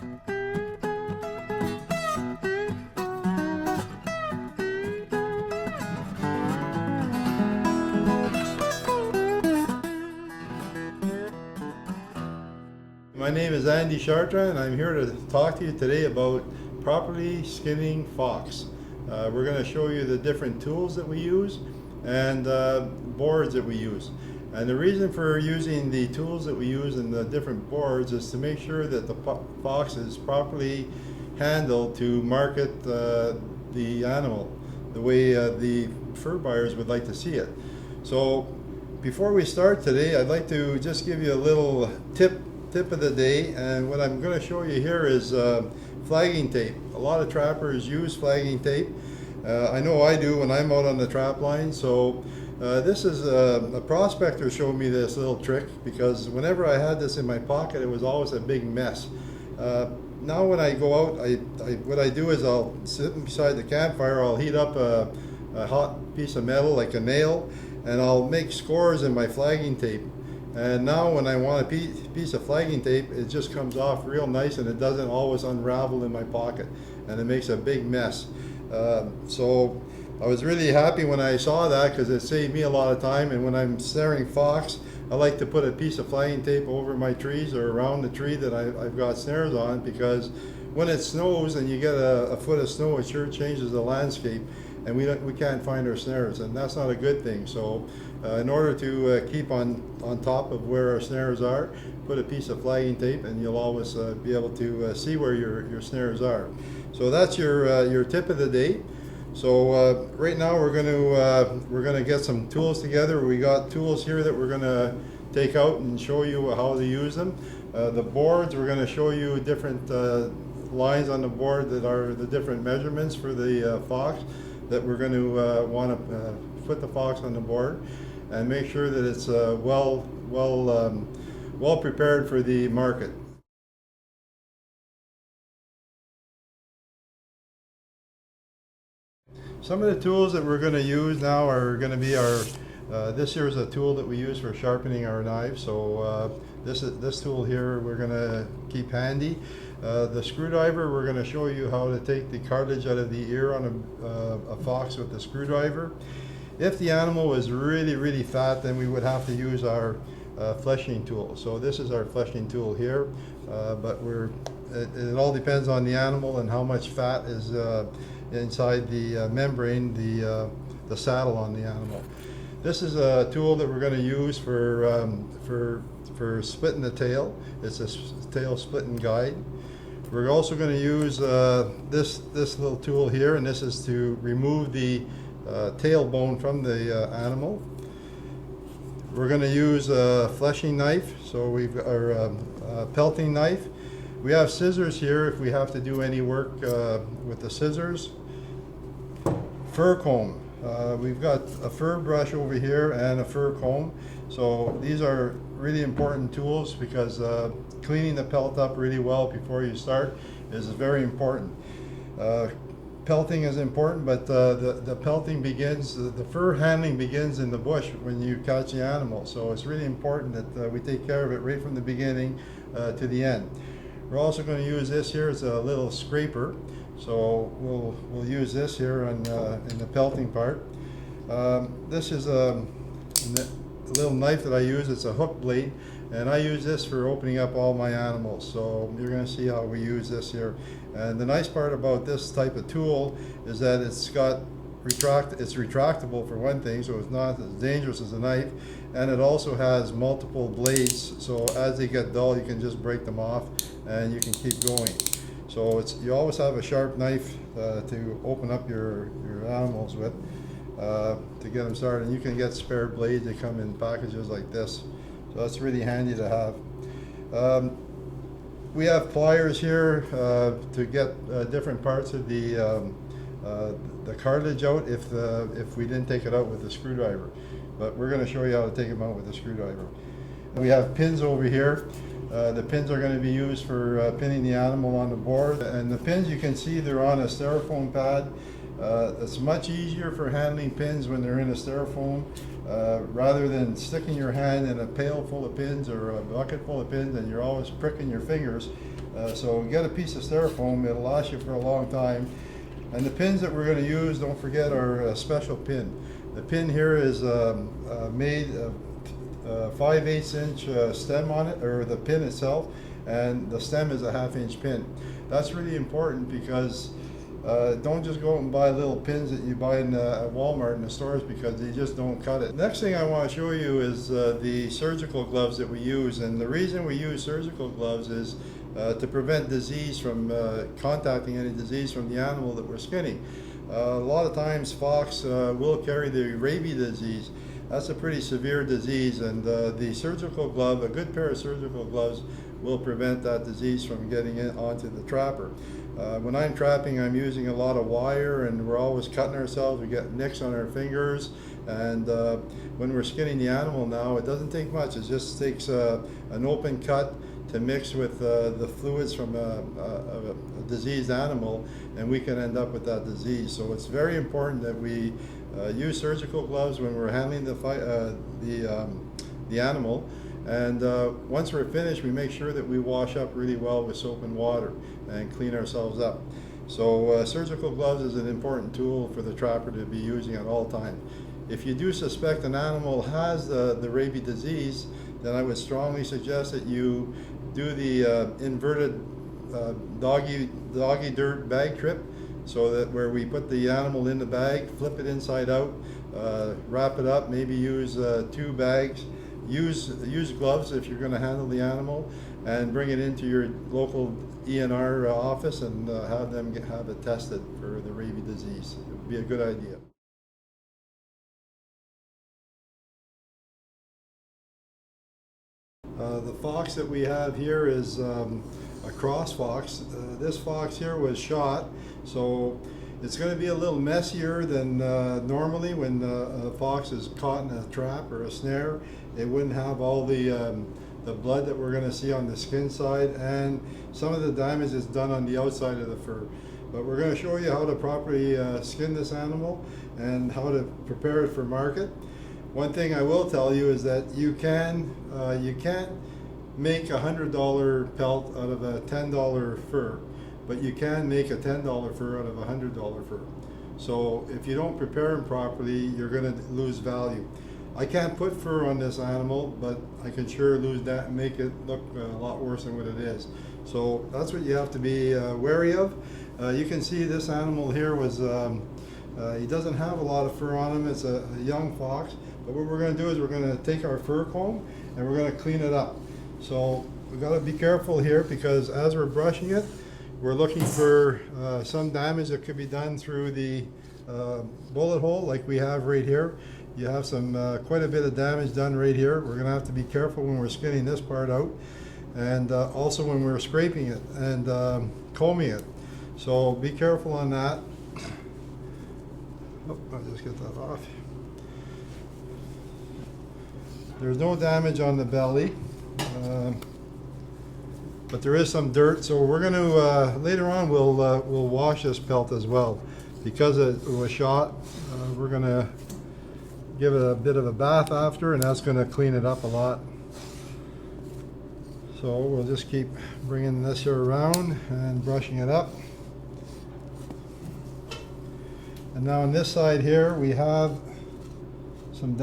My name is Andy Chartrand, and I'm here to talk to you today about properly skinning fox. We're going to show you the different tools that we use and boards that we use. And the reason for using the tools that we use and the different boards is to make sure that the fox is properly handled to market the animal the way the fur buyers would like to see it. So before we start today, I'd like to just give you a little tip of the day, and what I'm going to show you here is flagging tape. A lot of trappers use flagging tape. I know I do when I'm out on the trap line. So this is a prospector showed me this little trick, because whenever I had this in my pocket, it was always a big mess. Now when I go out, what I do is I'll sit beside the campfire, I'll heat up a hot piece of metal like a nail, and I'll make scores in my flagging tape. And now when I want a piece of flagging tape, it just comes off real nice, and it doesn't always unravel in my pocket, and it makes a big mess. So I was really happy when I saw that, because it saved me a lot of time. And when I'm snaring fox, I like to put a piece of flagging tape over my trees or around the tree that I've got snares on, because when it snows and you get a foot of snow, it sure changes the landscape, and we can't find our snares, and that's not a good thing. So in order to keep on top of where our snares are, put a piece of flagging tape, and you'll always be able to see where your snares are. So that's your tip of the day. So right now we're going to get some tools together. We got tools here that we're going to take out and show you how to use them. The boards, we're going to show you different lines on the board that are the different measurements for the fox that we're going to want to put the fox on the board, and make sure that it's well prepared for the market. Some of the tools that we're going to use now are going to be our this here is a tool that we use for sharpening our knives. So this tool here we're going to keep handy. The screwdriver, we're going to show you how to take the cartilage out of the ear on a fox with the screwdriver. If the animal is really fat, then we would have to use our fleshing tool. So this is our fleshing tool here, but it all depends on the animal and how much fat is inside the membrane, the saddle on the animal. This is a tool that we're going to use for splitting the tail. It's a tail splitting guide. We're also going to use this little tool here, and this is to remove the tailbone from the animal. We're going to use a fleshing knife, so we've got our pelting knife. We have scissors here if we have to do any work with the scissors. Fur comb. We've got a fur brush over here and a fur comb. So these are really important tools, because cleaning the pelt up really well before you start is very important. Pelting is important, but the pelting begins, the fur handling begins in the bush when you catch the animal. So it's really important that we take care of it right from the beginning to the end. We're also going to use this here as a little scraper. So we'll use this here in the pelting part. This is a little knife that I use. It's a hook blade, and I use this for opening up all my animals. So you're going to see how we use this here. And the nice part about this type of tool is that it's retractable for one thing, so it's not as dangerous as a knife, and it also has multiple blades, so as they get dull you can just break them off and you can keep going. So you always have a sharp knife to open up your animals with to get them started. And you can get spare blades. They come in packages like this, so that's really handy to have. We have pliers here to get different parts of the cartilage out if we didn't take it out with the screwdriver. But we're going to show you how to take them out with the screwdriver. We have pins over here. The pins are going to be used for pinning the animal on the board. And the pins, you can see they're on a styrofoam pad. It's much easier for handling pins when they're in a styrofoam rather than sticking your hand in a pail full of pins or a bucket full of pins, and you're always pricking your fingers. So get a piece of styrofoam, it'll last you for a long time. And the pins that we're going to use, don't forget, are a special pin. The pin here is made of 5/8 inch stem on it, or the pin itself, and the stem is a 1/2 inch pin. That's really important because don't just go out and buy little pins that you buy in at Walmart in the stores, because they just don't cut it. Next thing I want to show you is the surgical gloves that we use, and the reason we use surgical gloves is to prevent disease from contacting any disease from the animal that we're skinning. A lot of times fox will carry the rabies disease. That's a pretty severe disease, and the surgical glove, a good pair of surgical gloves, will prevent that disease from getting in onto the trapper. When I'm trapping, I'm using a lot of wire, and we're always cutting ourselves. We get nicks on our fingers, and when we're skinning the animal now, it doesn't take much. It just takes an open cut to mix with the fluids from a diseased animal, and we can end up with that disease. So it's very important that we use surgical gloves when we're handling the animal. And once we're finished, we make sure that we wash up really well with soap and water and clean ourselves up. So surgical gloves is an important tool for the trapper to be using at all times. If you do suspect an animal has the rabies disease, then I would strongly suggest that you do the inverted doggy dirt bag trip, so that where we put the animal in the bag, flip it inside out, wrap it up, maybe use 2 bags. Use gloves if you're going to handle the animal, and bring it into your local ENR office and have them have it tested for the rabies disease. It would be a good idea. The fox that we have here is a cross fox. This fox here was shot, so it's going to be a little messier than normally when a fox is caught in a trap or a snare. It wouldn't have all the blood that we're going to see on the skin side, and some of the damage is done on the outside of the fur. But we're going to show you how to properly skin this animal and how to prepare it for market. One thing I will tell you is that you can't make a $100 pelt out of a $10 fur, but you can make a $10 fur out of a $100 fur. So if you don't prepare them properly, you're going to lose value. I can't put fur on this animal, but I can sure lose that and make it look a lot worse than what it is. So that's what you have to be wary of. You can see this animal here was, he doesn't have a lot of fur on him. It's a young fox. But what we're going to do is we're going to take our fur comb and we're going to clean it up. So we've got to be careful here, because as we're brushing it, we're looking for some damage that could be done through the bullet hole, like we have right here. You have some quite a bit of damage done right here. We're going to have to be careful when we're skinning this part out, and also when we're scraping it and combing it. So be careful on that. Oh, I'll just get that off. There's no damage on the belly, but there is some dirt. So we're going to later on we'll wash this pelt as well, because it was shot. We're going to give it a bit of a bath after, and that's going to clean it up a lot. So we'll just keep bringing this here around and brushing it up. And now on this side here we have some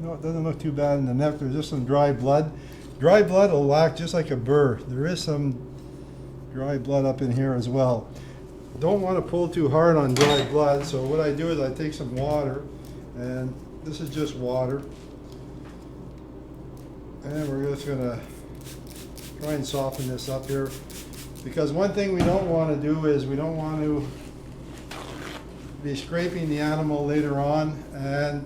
no, it doesn't look too bad in the neck. There's just some dry blood. Dry blood will act just like a burr. There is some dry blood up in here as well. Don't want to pull too hard on dry blood, so what I do is I take some water, and this is just water, and we're just going to try and soften this up here, because one thing we don't want to do is we don't want to be scraping the animal later on, and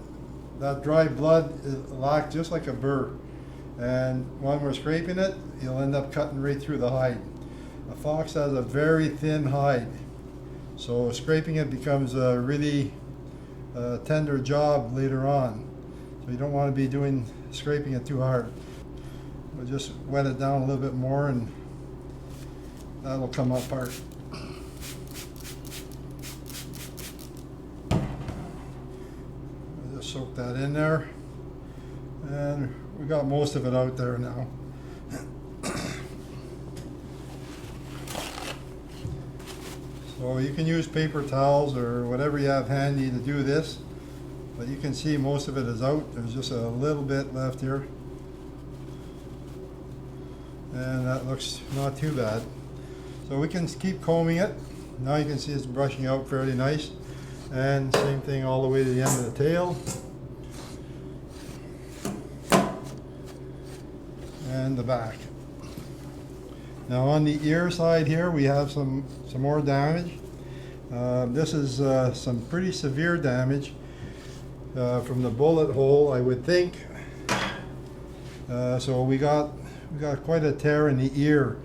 that dry blood will act just like a burr, and when we're scraping it, you'll end up cutting right through the hide. A fox has a very thin hide, so scraping it becomes a really tender job later on. So you don't want to be scraping it too hard. We'll just wet it down a little bit more, and that'll come apart. Soak that in there, and we got most of it out there now. So you can use paper towels or whatever you have handy to do this, but you can see most of it is out. There's just a little bit left here, and that looks not too bad. So we can keep combing it. Now you can see it's brushing out fairly nice, and same thing all the way to the end of the tail and the back. Now on the ear side here we have some more damage. This is some pretty severe damage from the bullet hole, I would think. So we got quite a tear in the ear.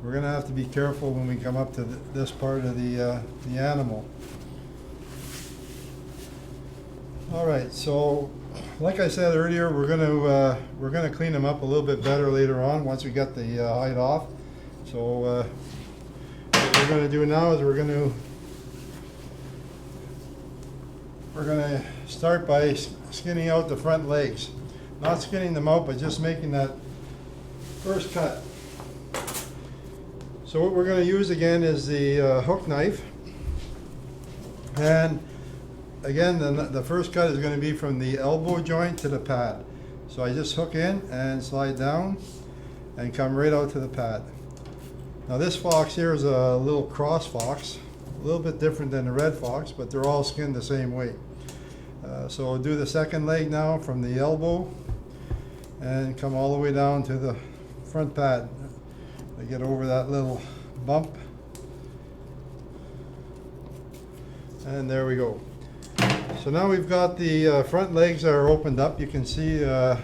We're going to have to be careful when we come up to this part of the animal. All right, so like I said earlier, we're going to clean them up a little bit better later on once we get the hide off. So what we're going to do now is we're going to start by skinning out the front legs. Not skinning them out, but just making that first cut. So what we're going to use again is the hook knife, and again the first cut is going to be from the elbow joint to the pad. So I just hook in and slide down and come right out to the pad. Now this fox here is a little cross fox, a little bit different than the red fox, but they're all skinned the same way. So I'll do the second leg now from the elbow and come all the way down to the front pad. I get over that little bump, and there we go. So now we've got the front legs that are opened up. You can see, I'll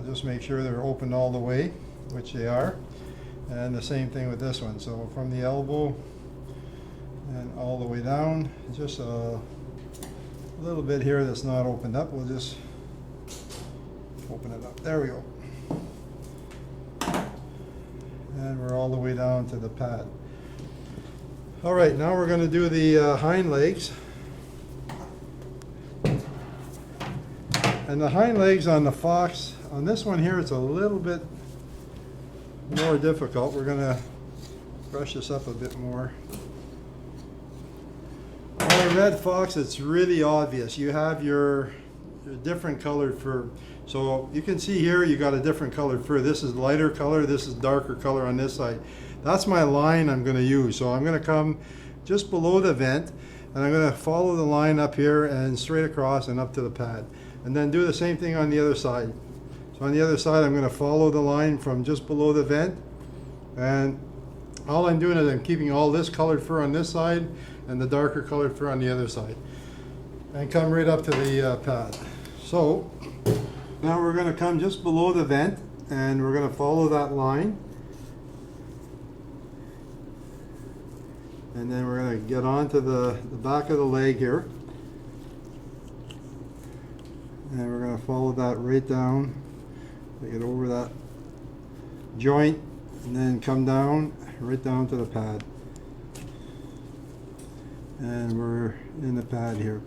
just make sure they're opened all the way, which they are. And the same thing with this one. So from the elbow and all the way down, just a little bit here that's not opened up. We'll just open it up. There we go. And we're all the way down to the pad. All right, now we're going to do the hind legs. And the hind legs on the fox, on this one here, it's a little bit more difficult. We're going to brush this up a bit more. On a red fox, it's really obvious. You have your different colored fur. So you can see here you got a different colored fur. This is lighter color, this is darker color on this side. That's my line I'm going to use. So I'm going to come just below the vent, and I'm going to follow the line up here and straight across and up to the pad. And then do the same thing on the other side. So on the other side, I'm going to follow the line from just below the vent, and all I'm doing is I'm keeping all this colored fur on this side and the darker colored fur on the other side, and come right up to the pad. So now we're going to come just below the vent, and we're going to follow that line, and then we're going to get onto the back of the leg here, and we're going to follow that right down. Get over that joint and then come down right down to the pad, and we're in the pad here.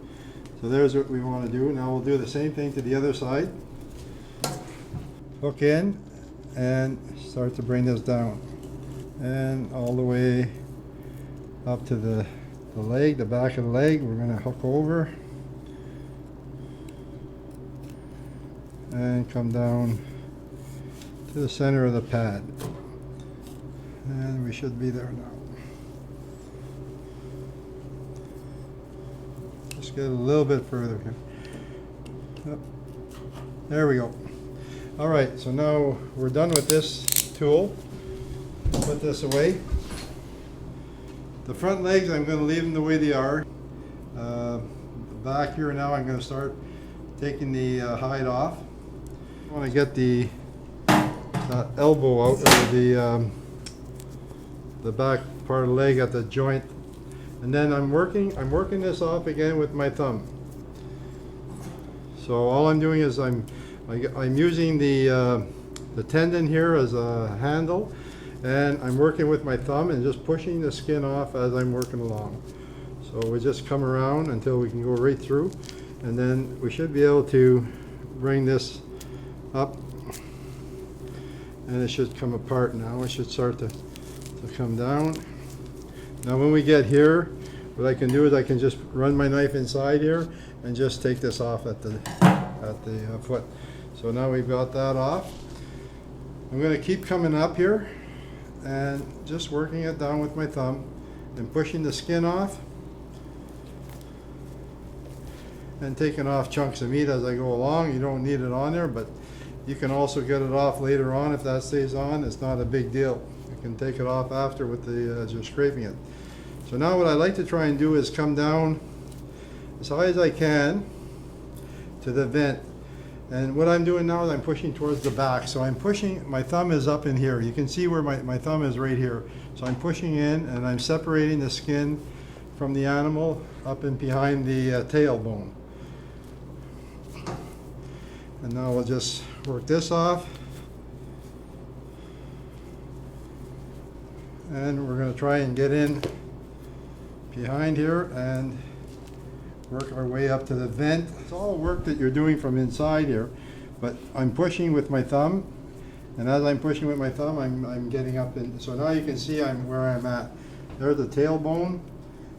So there's what we want to do. Now we'll do the same thing to the other side. Hook in and start to bring this down, and all the way up to the leg, the back of the leg. We're going to hook over and come down to the center of the pad, and we should be there now. Just get a little bit further here. Yep. There we go. All right, so now we're done with this tool. Put this away. The front legs, I'm going to leave them the way they are. The back here now, I'm going to start taking the hide off. I want to get the elbow out, or the back part of the leg at the joint, and then I'm working this off again with my thumb. So all I'm doing is I'm using the tendon here as a handle, and I'm working with my thumb and just pushing the skin off as I'm working along. So we just come around until we can go right through, and then we should be able to bring this up, and it should come apart now. It should start to come down. Now when we get here, what I can do is I can just run my knife inside here and just take this off at the foot. So now we've got that off. I'm going to keep coming up here and just working it down with my thumb and pushing the skin off and taking off chunks of meat as I go along. You don't need it on there, but you can also get it off later on if that stays on. It's not a big deal. You can take it off after with the as you're scraping it. So now what I like to try and do is come down as high as I can to the vent. And what I'm doing now is I'm pushing towards the back. So I'm pushing, my thumb is up in here. You can see where my thumb is right here. So I'm pushing in and I'm separating the skin from the animal up and behind the tailbone. And now we'll just work this off. And we're going to try and get in behind here and work our way up to the vent. It's all work that you're doing from inside here, but I'm pushing with my thumb, and as I'm pushing with my thumb, I'm getting up in. So now you can see where I'm at. There's the tailbone,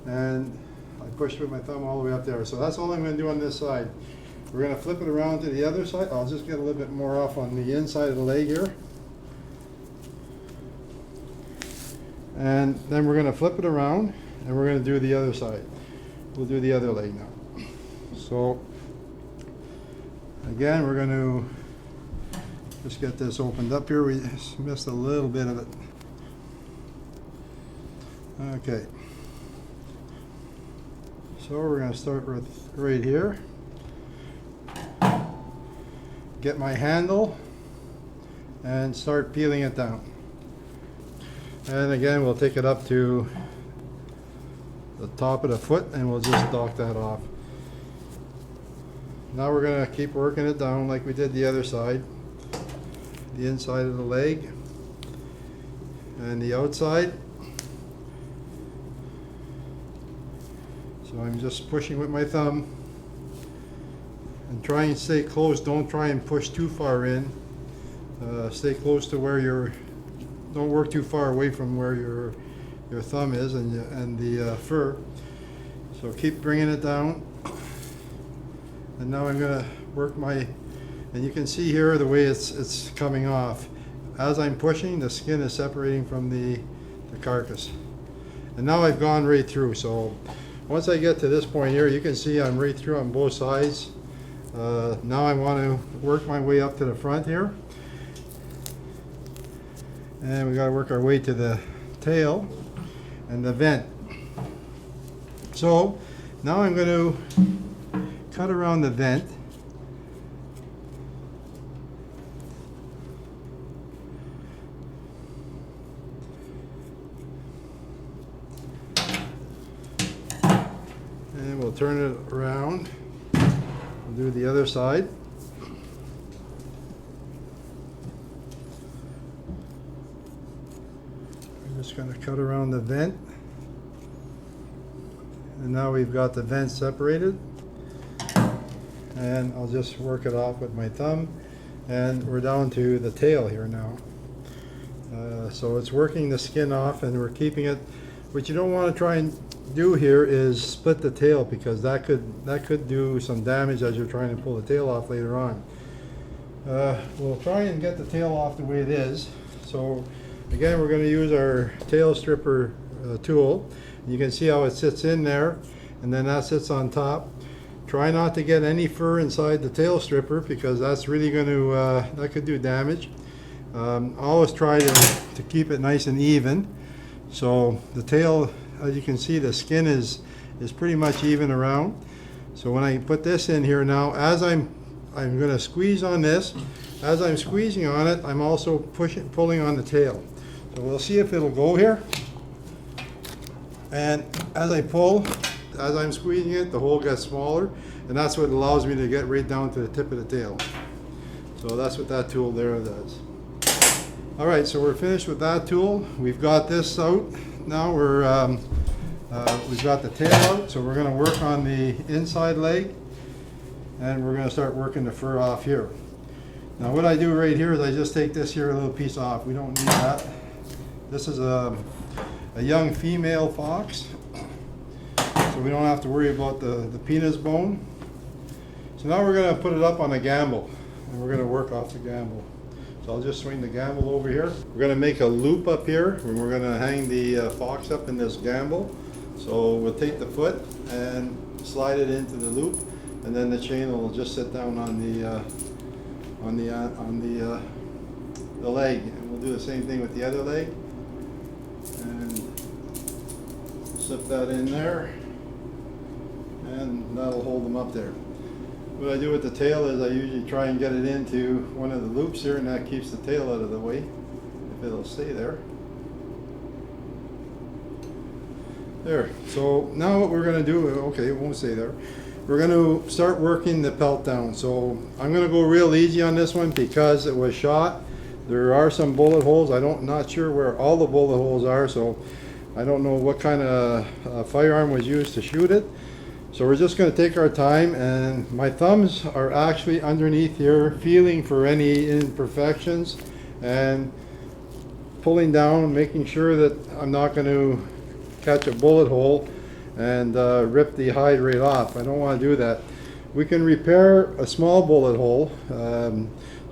and I pushed with my thumb all the way up there. So that's all I'm going to do on this side. We're going to flip it around to the other side. I'll just get a little bit more off on the inside of the leg here. And then we're going to flip it around, and we're going to do the other side. We'll do the other leg now. So again, we're going to just get this opened up here. We missed a little bit of it. Okay. So we're going to start with right here. Get my handle and start peeling it down. And again, we'll take it up to the top of the foot and we'll just dock that off. Now we're going to keep working it down like we did the other side. The inside of the leg and the outside. So I'm just pushing with my thumb and try and stay close. Don't try and push too far in. Stay close to where you're, don't work too far away from where your thumb is and the fur. So keep bringing it down. And now I'm going to work my, and you can see here the way it's coming off. As I'm pushing, the skin is separating from the carcass. And now I've gone right through. So once I get to this point here, you can see I'm right through on both sides. Now I want to work my way up to the front here. And we got to work our way to the tail and the vent. So now I'm going to cut around the vent. And we'll turn it around. We'll do the other side. I'm just going to cut around the vent. And now we've got the vent separated. And I'll just work it off with my thumb. And we're down to the tail here now. So it's working the skin off and we're keeping it. What you don't want to try and do here is split the tail, because that could do some damage as you're trying to pull the tail off later on. We'll try and get the tail off the way it is. So again, we're going to use our tail stripper tool. You can see how it sits in there, and then that sits on top. Try not to get any fur inside the tail stripper, because that's really going to that could do damage. Always try to keep it nice and even. So the tail, as you can see, the skin is pretty much even around. So when I put this in here now, as I'm going to squeeze on this. As I'm squeezing on it, I'm also pulling on the tail. So we'll see if it'll go here. And as I pull, as I'm squeezing it, the hole gets smaller, and that's what allows me to get right down to the tip of the tail. So that's what that tool there does. All right, so we're finished with that tool. We've got this out. Now we've got the tail out, so we're going to work on the inside leg, and we're going to start working the fur off here. Now what I do right here is I just take this here little piece off. We don't need that. This is a a young female fox, so we don't have to worry about the penis bone. So now we're going to put it up on a gamble, and we're going to work off the gamble. So I'll just swing the gamble over here. We're going to make a loop up here, and we're going to hang the fox up in this gamble. So we'll take the foot and slide it into the loop, and then the chain will just sit down on the leg. And we'll do the same thing with the other leg, and slip that in there, and that'll hold them up there. What I do with the tail is I usually try and get it into one of the loops here, and that keeps the tail out of the way, if it'll stay there. There. So now what we're going to do, okay, it won't stay there. We're going to start working the pelt down. So I'm going to go real easy on this one because it was shot. There are some bullet holes. Not sure where all the bullet holes are, so I don't know what kind of firearm was used to shoot it. So we're just going to take our time, and my thumbs are actually underneath here, feeling for any imperfections and pulling down, making sure that I'm not going to catch a bullet hole and rip the hide right off. I don't want to do that. We can repair a small bullet hole.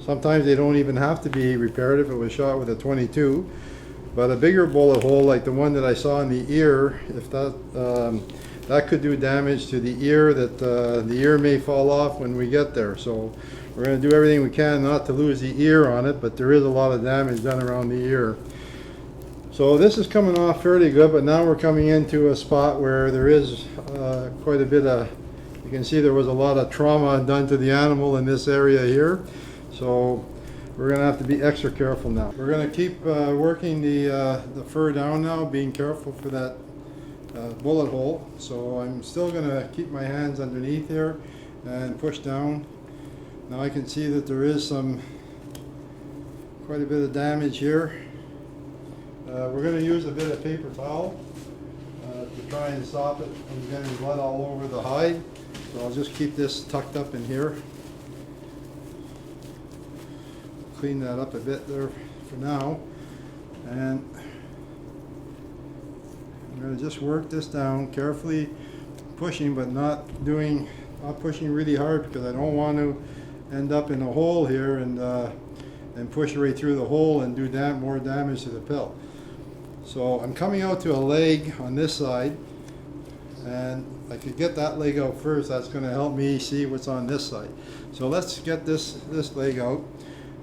Sometimes they don't even have to be repaired if it was shot with a 22. But a bigger bullet hole like the one that I saw in the ear, if that could do damage to the ear, that the ear may fall off when we get there. So we're going to do everything we can not to lose the ear on it, but there is a lot of damage done around the ear. So this is coming off fairly good, but now we're coming into a spot where there is quite a bit of, you can see there was a lot of trauma done to the animal in this area here. So we're going to have to be extra careful now. We're going to keep working the fur down now, being careful for that bullet hole. So I'm still going to keep my hands underneath here and push down. Now I can see that there is quite a bit of damage here. We're going to use a bit of paper towel to try and stop it from getting blood all over the hide. So I'll just keep this tucked up in here. Clean that up a bit there for now, and I'm going to just work this down carefully, pushing, but not pushing really hard, because I don't want to end up in a hole here and push right through the hole and do more damage to the pelt. So I'm coming out to a leg on this side, and I could get that leg out first. That's going to help me see what's on this side. So let's get this leg out.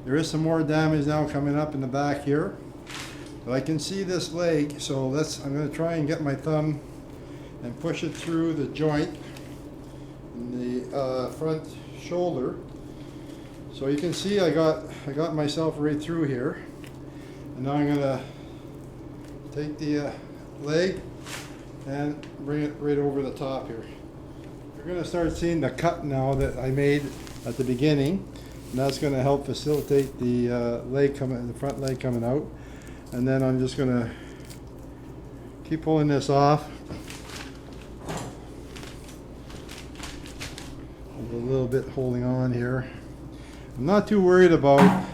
There is some more damage now coming up in the back here, but I can see this leg. So I'm going to try and get my thumb and push it through the joint in the front shoulder. So you can see I got myself right through here, and now I'm going to take the leg and bring it right over the top here. You're going to start seeing the cut now that I made at the beginning, and that's going to help facilitate the the front leg coming out. And then I'm just going to keep pulling this off. A little bit holding on here. I'm not too worried about,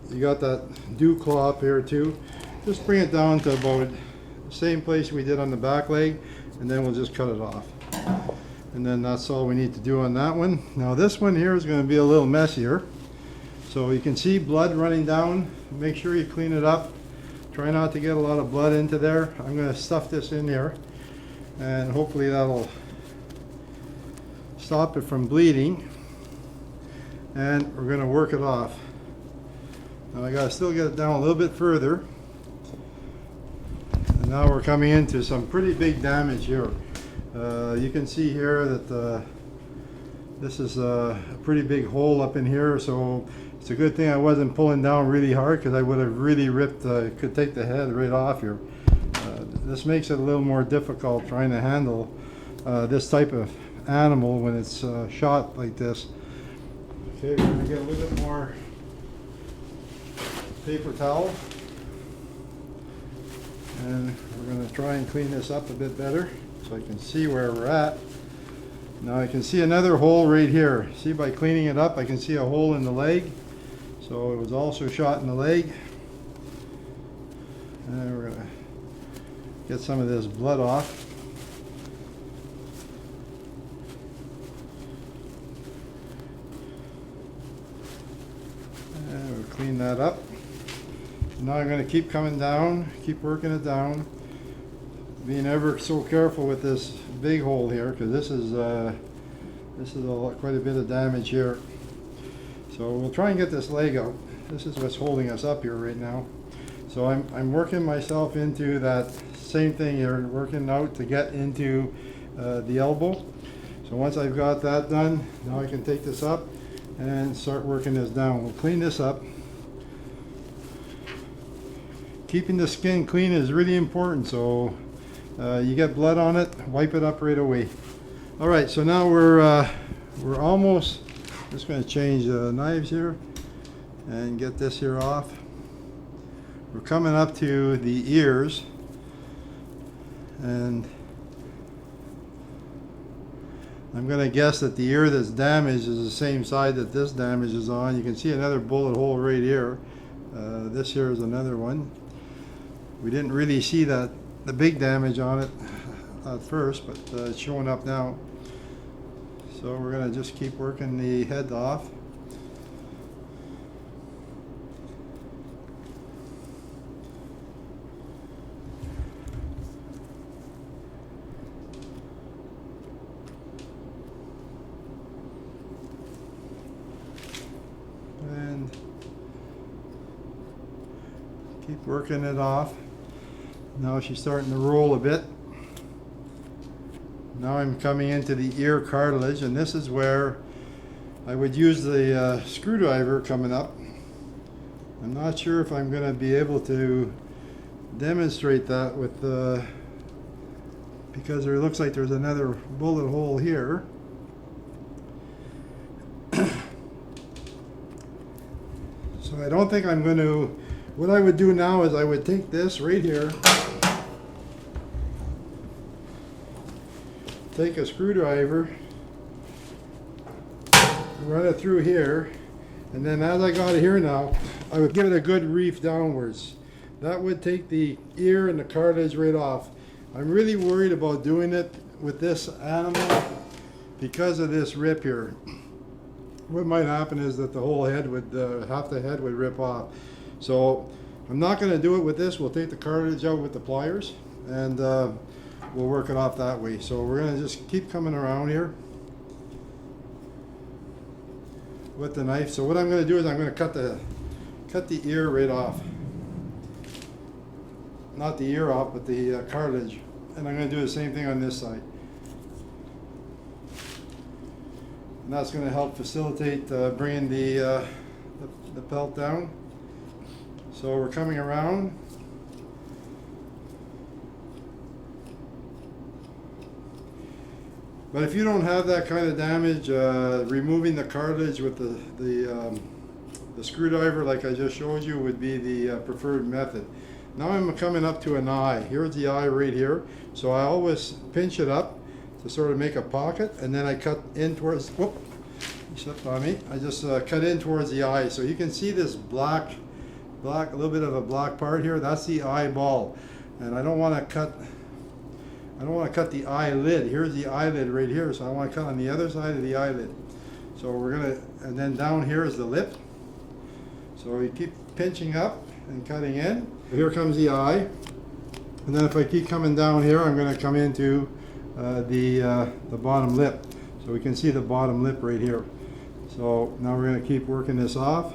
you got that dew claw up here too. Just bring it down to about the same place we did on the back leg, and then we'll just cut it off. And then that's all we need to do on that one. Now this one here is going to be a little messier. So you can see blood running down. Make sure you clean it up. Try not to get a lot of blood into there. I'm going to stuff this in here, and hopefully that'll stop it from bleeding. And we're going to work it off. Now I got to still get it down a little bit further. And now we're coming into some pretty big damage here. You can see here that this is a pretty big hole up in here, so it's a good thing I wasn't pulling down really hard, because I would have really ripped, could take the head right off here. This makes it a little more difficult trying to handle this type of animal when it's shot like this. Okay, we're going to get a little bit more paper towel, and we're going to try and clean this up a bit better so I can see where we're at. Now I can see another hole right here. See, by cleaning it up I can see a hole in the leg, so it was also shot in the leg. And we're going to get some of this blood off. And we'll clean that up. Now I'm going to keep coming down, keep working it down, being ever so careful with this big hole here, because this is quite a bit of damage here. So we'll try and get this leg out. This is what's holding us up here right now. So I'm working myself into that same thing here, working out to get into the elbow. So once I've got that done, now I can take this up and start working this down. We'll clean this up. Keeping the skin clean is really important, so you get blood on it, wipe it up right away. All right, so now we're almost just going to change the knives here and get this here off. We're coming up to the ears, and I'm going to guess that the ear that's damaged is the same side that this damage is on. You can see another bullet hole right here. This here is another one. We didn't really see the big damage on it at first, but it's showing up now. So we're going to just keep working the head off. And keep working it off. Now she's starting to roll a bit. Now I'm coming into the ear cartilage, and this is where I would use the screwdriver coming up. I'm not sure if I'm going to be able to demonstrate that with because there looks like there's another bullet hole here. So I don't think I'm going to. What I would do now is I would take this right here, take a screwdriver, run it through here, and then as I got it here now, I would give it a good reef downwards. That would take the ear and the cartilage right off. I'm really worried about doing it with this animal because of this rip here. What might happen is that the whole head would, half the head would rip off. So I'm not going to do it with this. We'll take the cartilage out with the pliers, and we'll work it off that way. So we're going to just keep coming around here with the knife. So what I'm going to do is I'm going to cut the ear right off. Not the ear off, but the cartilage. And I'm going to do the same thing on this side. And that's going to help facilitate bringing the pelt down. So we're coming around. But if you don't have that kind of damage, removing the cartilage with the screwdriver like I just showed you would be the preferred method. Now I'm coming up to an eye. Here's the eye right here. So I always pinch it up to sort of make a pocket, and then I cut in towards, whoop, you slipped on me. I just cut in towards the eye. So you can see this black, a little bit of a black part here. That's the eyeball. And I don't want to cut the eyelid. Here's the eyelid right here. So I want to cut on the other side of the eyelid. So we're going to, and then down here is the lip. So you keep pinching up and cutting in. Here comes the eye. And then if I keep coming down here, I'm going to come into the bottom lip. So we can see the bottom lip right here. So now we're going to keep working this off.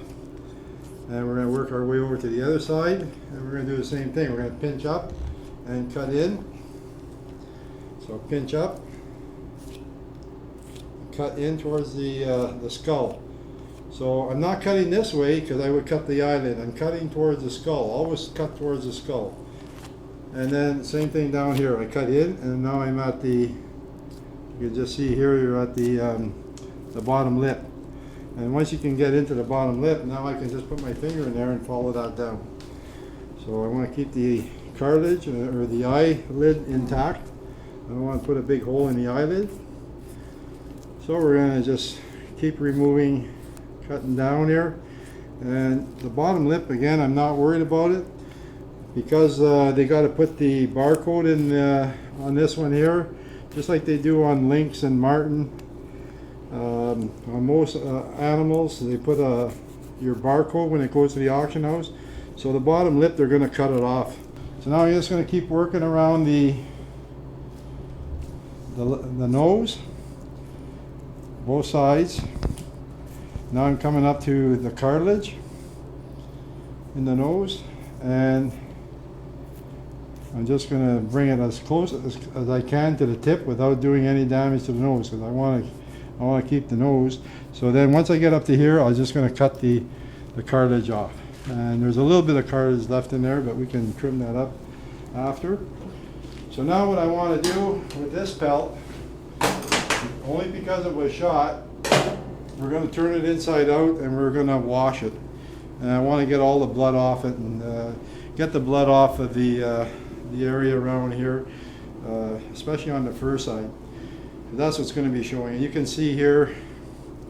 And we're going to work our way over to the other side. And we're going to do the same thing. We're going to pinch up and cut in. So pinch up, cut in towards the skull. So I'm not cutting this way because I would cut the eyelid. I'm cutting towards the skull. Always cut towards the skull. And then same thing down here. I cut in, and now I'm at the. You can just see here you're at the bottom lip. And once you can get into the bottom lip, now I can just put my finger in there and follow that down. So I want to keep the cartilage or the eyelid intact. I don't want to put a big hole in the eyelid. So we're going to just keep removing, cutting down here. And the bottom lip, again, I'm not worried about it. because they got to put the barcode in on this one here, just like they do on Lynx and Martin. On most animals, they put your barcode when it goes to the auction house. So the bottom lip, they're going to cut it off. So now you're just going to keep working around the nose, both sides. Now I'm coming up to the cartilage in the nose, and I'm just going to bring it as close as I can to the tip without doing any damage to the nose, because I want to keep the nose. So then once I get up to here, I'm just going to cut the cartilage off. And there's a little bit of cartilage left in there, but we can trim that up after. So now what I want to do with this pelt, only because it was shot, we're going to turn it inside out and we're going to wash it. And I want to get all the blood off it and get the blood off of the area around here, especially on the fur side. That's what's going to be showing. You can see here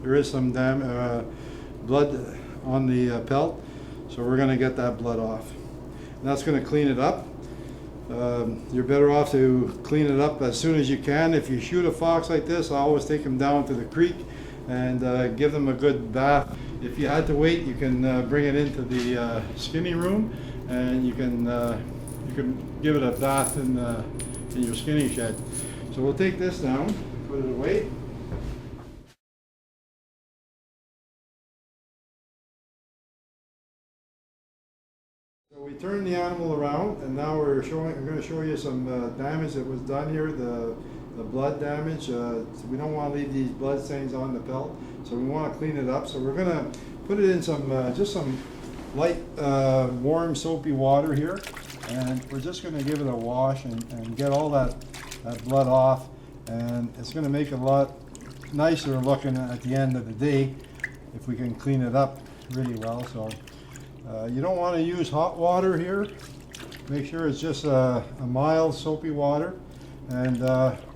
there is some blood on the pelt, so we're going to get that blood off. And that's going to clean it up. You're better off to clean it up as soon as you can. If you shoot a fox like this, I always take them down to the creek and give them a good bath. If you had to wait, you can bring it into the skinning room, and you can give it a bath in your skinning shed. So we'll take this down, put it away. So we turn the animal around, and now we're going to show you some damage that was done here, the blood damage. So we don't want to leave these blood stains on the pelt, so we want to clean it up. So we're going to put it in some just some light warm soapy water here, and we're just going to give it a wash and get all that blood off, and it's going to make it a lot nicer looking at the end of the day if we can clean it up really well. So you don't want to use hot water here. Make sure it's just a mild soapy water, and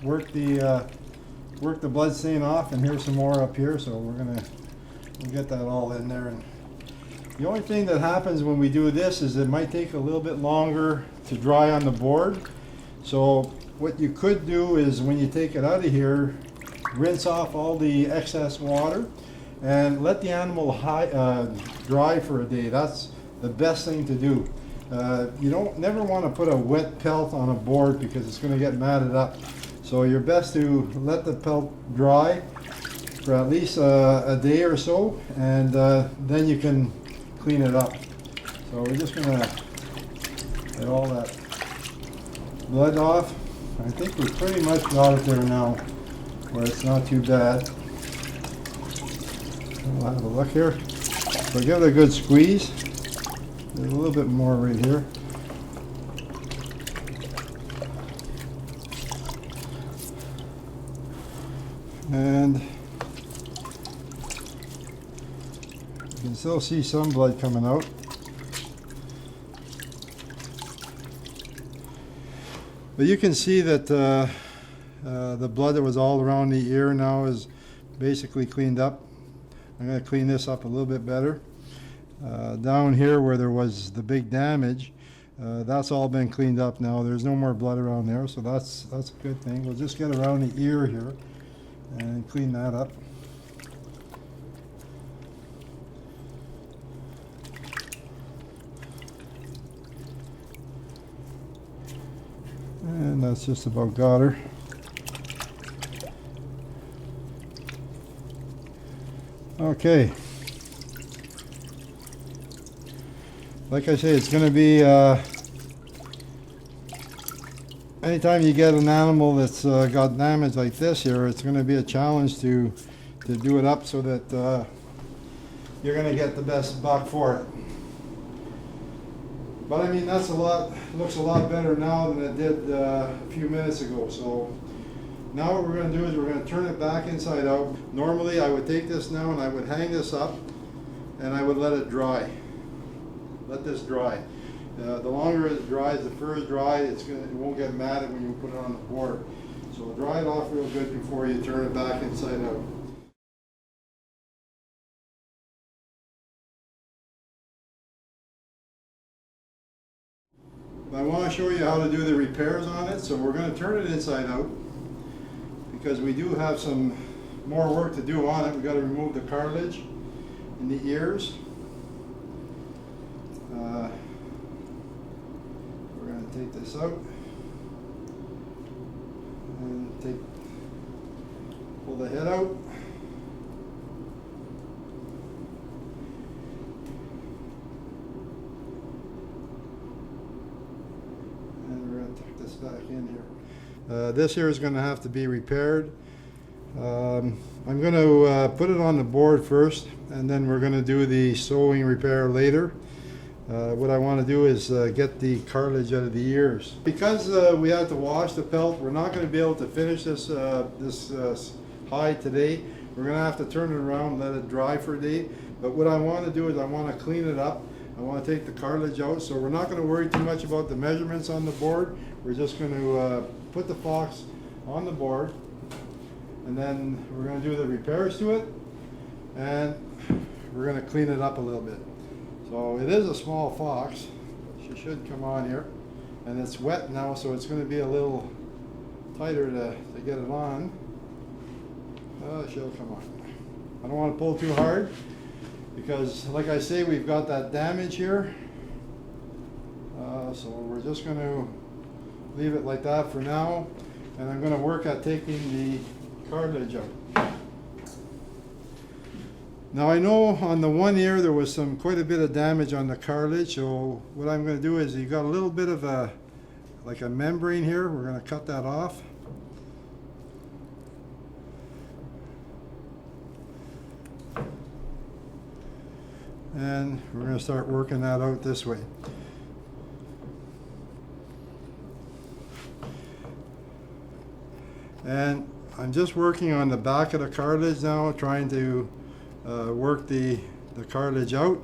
work the blood stain off. And here's some more up here, so we'll get that all in there. And the only thing that happens when we do this is it might take a little bit longer to dry on the board. So what you could do is, when you take it out of here, rinse off all the excess water and let the animal dry for a day. That's the best thing to do. You don't never want to put a wet pelt on a board because it's going to get matted up. So you're best to let the pelt dry for at least a day or so, and then you can clean it up. So we're just going to get all that blood off. I think we pretty much got it there now, where it's not too bad. We'll have a look here. So give it a good squeeze. There's a little bit more right here. And you can still see some blood coming out. But you can see that the blood that was all around the ear now is basically cleaned up. I'm going to clean this up a little bit better. Down here where there was the big damage, that's all been cleaned up now. There's no more blood around there, so that's a good thing. We'll just get around the ear here and clean that up. And that's just about got her. Okay. Like I say, it's going to be anytime you get an animal that's got damage like this here, it's going to be a challenge to do it up so that you're going to get the best buck for it. But I mean, looks a lot better now than it did a few minutes ago. So now what we're going to do is we're going to turn it back inside out. Normally I would take this now and I would hang this up and I would let it dry. Let this dry. The longer it dries, the fur is dry, it won't get matted when you put it on the board. So dry it off real good before you turn it back inside out. I want to show you how to do the repairs on it, so we're going to turn it inside out because we do have some more work to do on it. We've got to remove the cartilage in the ears. We're going to take this out and pull the head out. And we're going to tuck this back in here. This here is going to have to be repaired. I'm going to put it on the board first, and then we're going to do the sewing repair later. What I want to do is get the cartilage out of the ears. Because we had to wash the pelt, we're not going to be able to finish this hide today. We're going to have to turn it around and let it dry for a day. But what I want to do is I want to clean it up. I want to take the cartilage out, so we're not going to worry too much about the measurements on the board. We're just going to put the fox on the board, and then we're going to do the repairs to it, and we're going to clean it up a little bit. So it is a small fox. She should come on here, and it's wet now, so it's going to be a little tighter to get it on. She'll come on. I don't want to pull too hard because, like I say, we've got that damage here. So we're just going to leave it like that for now, and I'm going to work at taking the cartilage out. Now I know on the one ear there was quite a bit of damage on the cartilage, so what I'm going to do is you've got a little bit of like a membrane here. We're going to cut that off. And we're going to start working that out this way. And I'm just working on the back of the cartilage now, trying to work the cartilage out.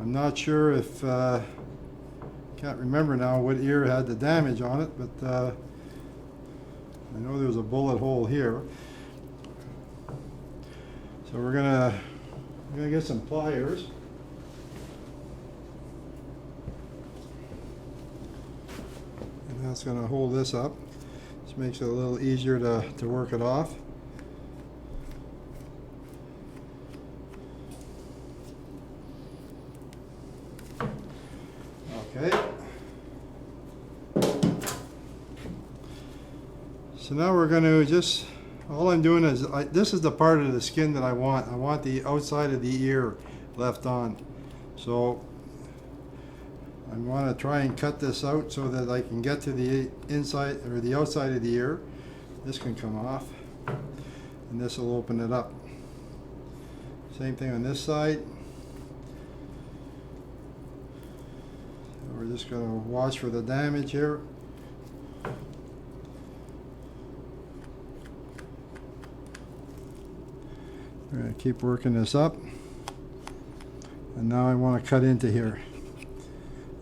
I'm not sure if, can't remember now what ear had the damage on it, but I know there's a bullet hole here. So we're gonna get some pliers. And that's gonna hold this up. This makes it a little easier to work it off. Okay. So now we're going to just, all I'm doing is, this is the part of the skin that I want. I want the outside of the ear left on. So I want to try and cut this out so that I can get to the inside or the outside of the ear. This can come off, and this will open it up. Same thing on this side. We're just going to watch for the damage here. We're going to keep working this up. And now I want to cut into here.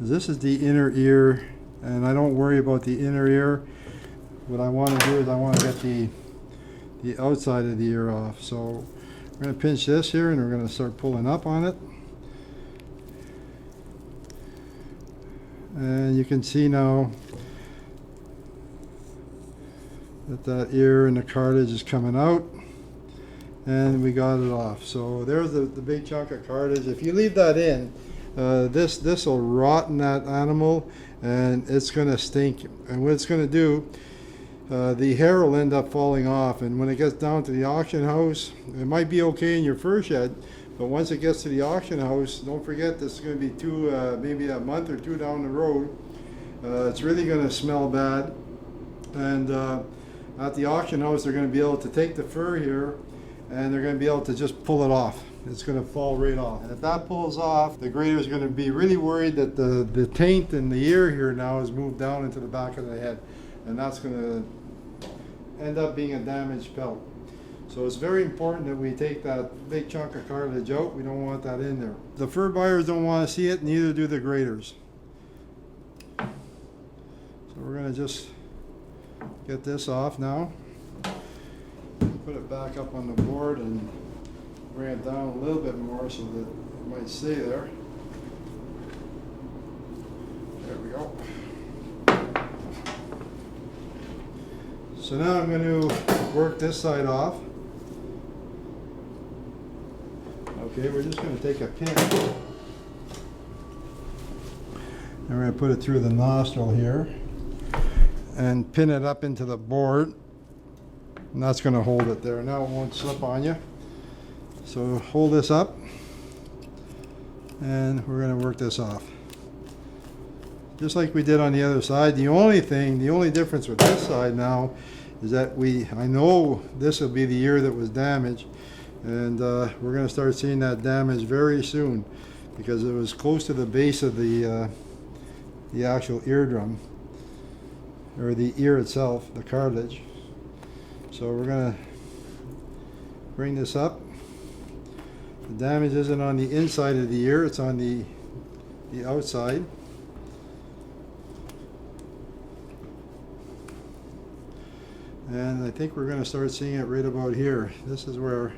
This is the inner ear, and I don't worry about the inner ear. What I want to do is I want to get the outside of the ear off. So we're going to pinch this here, and we're going to start pulling up on it. And you can see now that ear and the cartilage is coming out, and we got it off. So there's the big chunk of cartilage. If you leave that in, this will rot in that animal, and it's going to stink. And what it's going to do, the hair will end up falling off, and when it gets down to the auction house, it might be okay in your fur shed, but once it gets to the auction house, don't forget this is going to be maybe a month or two down the road. It's really going to smell bad. And at the auction house, they're going to be able to take the fur here, and they're going to be able to just pull it off. It's going to fall right off. And if that pulls off, the grader is going to be really worried that the taint in the ear here now has moved down into the back of the head. And that's going to end up being a damaged pelt. So it's very important that we take that big chunk of cartilage out. We don't want that in there. The fur buyers don't want to see it, neither do the graders. So we're going to just get this off now. Put it back up on the board and bring it down a little bit more so that it might stay there. There we go. go. So now I'm going to work this side off. Okay, we're just going to take a pin and we're going to put it through the nostril here and pin it up into the board, and that's going to hold it there. Now it won't slip on you. So hold this up and we're going to work this off. Just like we did on the other side. The only difference with this side now is that I know this will be the ear that was damaged, and we're going to start seeing that damage very soon because it was close to the base of the actual eardrum, or the ear itself, the cartilage. So we're going to bring this up. The damage isn't on the inside of the ear, it's on the outside. And I think we're going to start seeing it right about here. This is where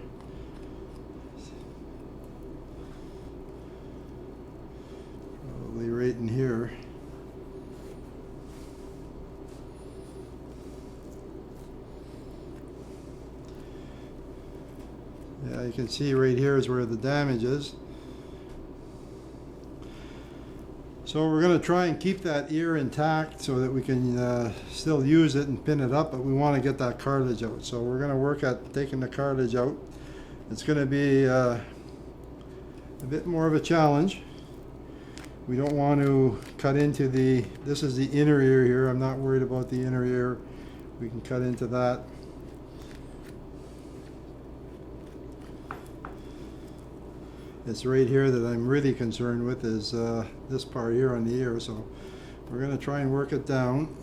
probably right in here. Yeah, you can see right here is where the damage is. So we're going to try and keep that ear intact so that we can still use it and pin it up, but we want to get that cartilage out. So we're going to work at taking the cartilage out. It's going to be a bit more of a challenge. We don't want to cut into this is the inner ear here. I'm not worried about the inner ear. We can cut into that. It's right here that I'm really concerned with, is this part here on the ear. So we're going to try and work it down.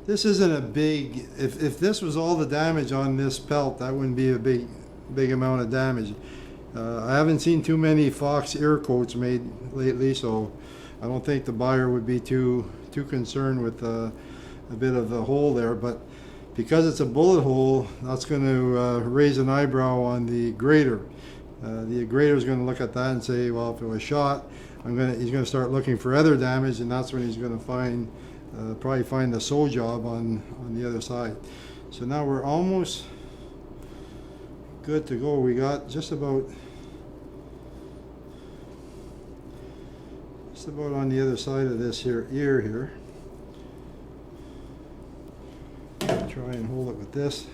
This isn't a big, if this was all the damage on this pelt, that wouldn't be a big amount of damage. I haven't seen too many fox ear coats made lately, so I don't think the buyer would be too concerned with a bit of a hole there. But because it's a bullet hole, that's going to raise an eyebrow on the grader. The grader is going to look at that and say, well, if it was shot, he's going to start looking for other damage, and that's when he's going to probably find the sew job on the other side. So now we're almost good to go. We got just about on the other side of this here ear here. Try and hold it with this.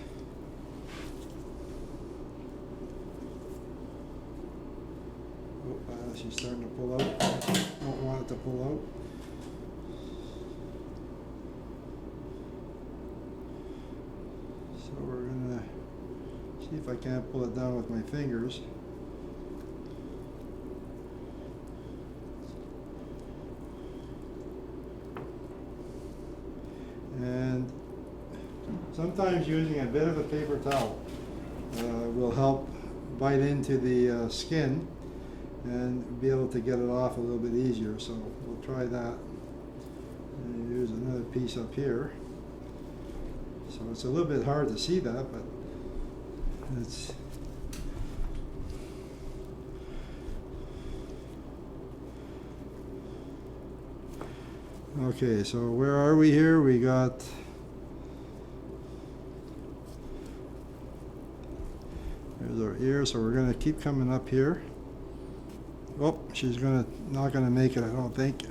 She's starting to pull out. Don't want it to pull out. So we're going to see if I can't pull it down with my fingers. And sometimes using a bit of a paper towel will help bite into the skin and be able to get it off a little bit easier. So we'll try that. And use another piece up here. So it's a little bit hard to see that, but it's okay. So where are we here? We got there's our ear, so we're going to keep coming up here. Oh, she's not gonna make it, I don't think.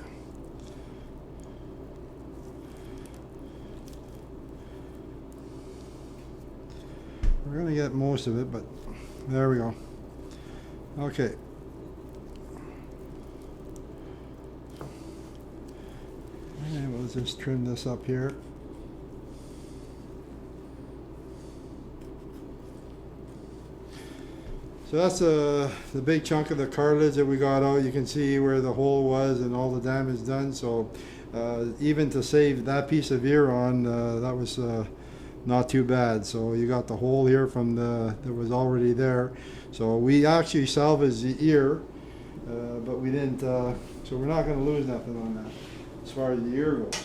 We're gonna get most of it, but there we go. Okay. And we'll just trim this up here. So that's the big chunk of the cartilage that we got out. You can see where the hole was and all the damage done. So even to save that piece of ear on, that was not too bad. So you got the hole here from that was already there. So we actually salvaged the ear, but we didn't. So we're not going to lose nothing on that as far as the ear goes.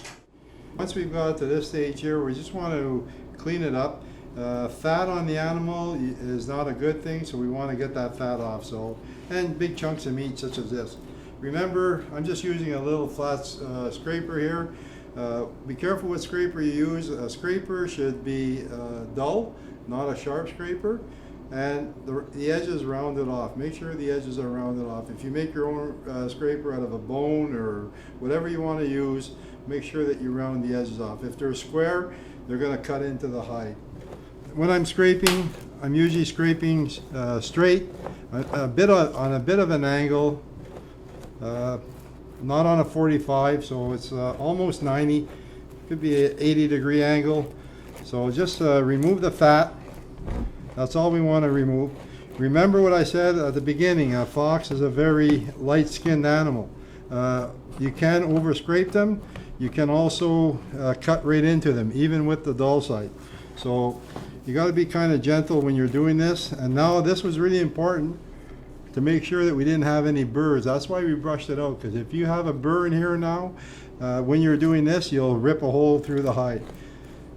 Once we've got to this stage here, we just want to clean it up. Fat on the animal is not a good thing, so we want to get that fat off. So, and big chunks of meat such as this. Remember, I'm just using a little flat scraper here. Be careful what scraper you use. A scraper should be dull, not a sharp scraper. And the edges rounded off. Make sure the edges are rounded off. If you make your own scraper out of a bone or whatever you want to use, make sure that you round the edges off. If they're square, they're going to cut into the hide. When I'm scraping, I'm usually scraping straight, on a bit of an angle, not on a 45, so it's almost 90. Could be an 80-degree angle. So just remove the fat. That's all we want to remove. Remember what I said at the beginning, a fox is a very light-skinned animal. You can over-scrape them. You can also cut right into them, even with the dull side. So you got to be kind of gentle when you're doing this. And now this was really important to make sure that we didn't have any burrs. That's why we brushed it out, because if you have a burr in here now, when you're doing this, you'll rip a hole through the hide.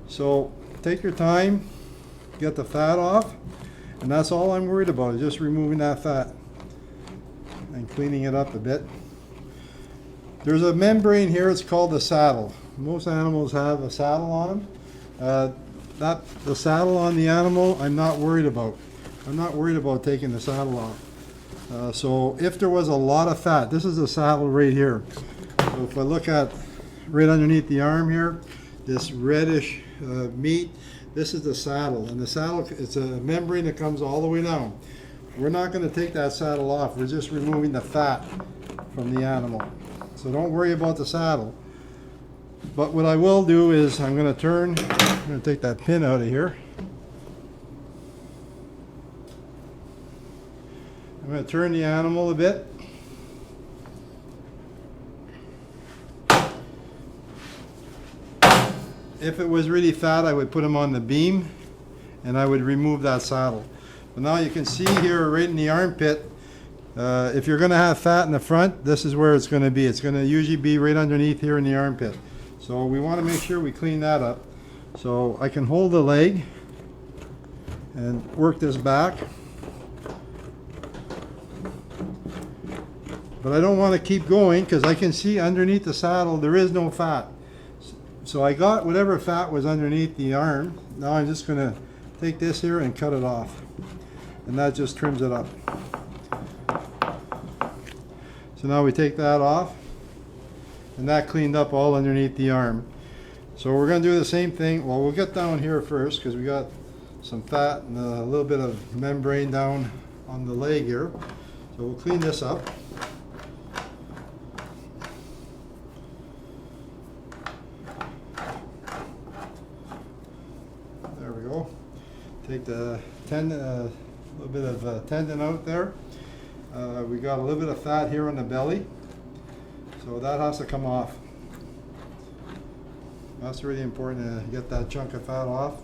So take your time. Get the fat off, and that's all I'm worried about, is just removing that fat and cleaning it up a bit. There's a membrane here, it's called the saddle. Most animals have a saddle on them. The saddle on the animal, I'm not worried about. I'm not worried about taking the saddle off. So if there was a lot of fat, this is the saddle right here. So if I look at right underneath the arm here, this reddish meat, this is the saddle, and the saddle, it's a membrane that comes all the way down. We're not going to take that saddle off. We're just removing the fat from the animal. So don't worry about the saddle. But what I will do is I'm going to take that pin out of here. I'm going to turn the animal a bit. If it was really fat, I would put him on the beam and I would remove that saddle. But now you can see here right in the armpit, if you're going to have fat in the front, this is where it's going to be. It's going to usually be right underneath here in the armpit. So we want to make sure we clean that up. So I can hold the leg and work this back. But I don't want to keep going because I can see underneath the saddle there is no fat. So I got whatever fat was underneath the arm. Now I'm just going to take this here and cut it off. And that just trims it up. So now we take that off. And that cleaned up all underneath the arm. So we're going to do the same thing. Well, we'll get down here first because we got some fat and a little bit of membrane down on the leg here. So we'll clean this up. Take the tendon, a little bit of tendon out there. We got a little bit of fat here on the belly, so that has to come off. That's really important to get that chunk of fat off.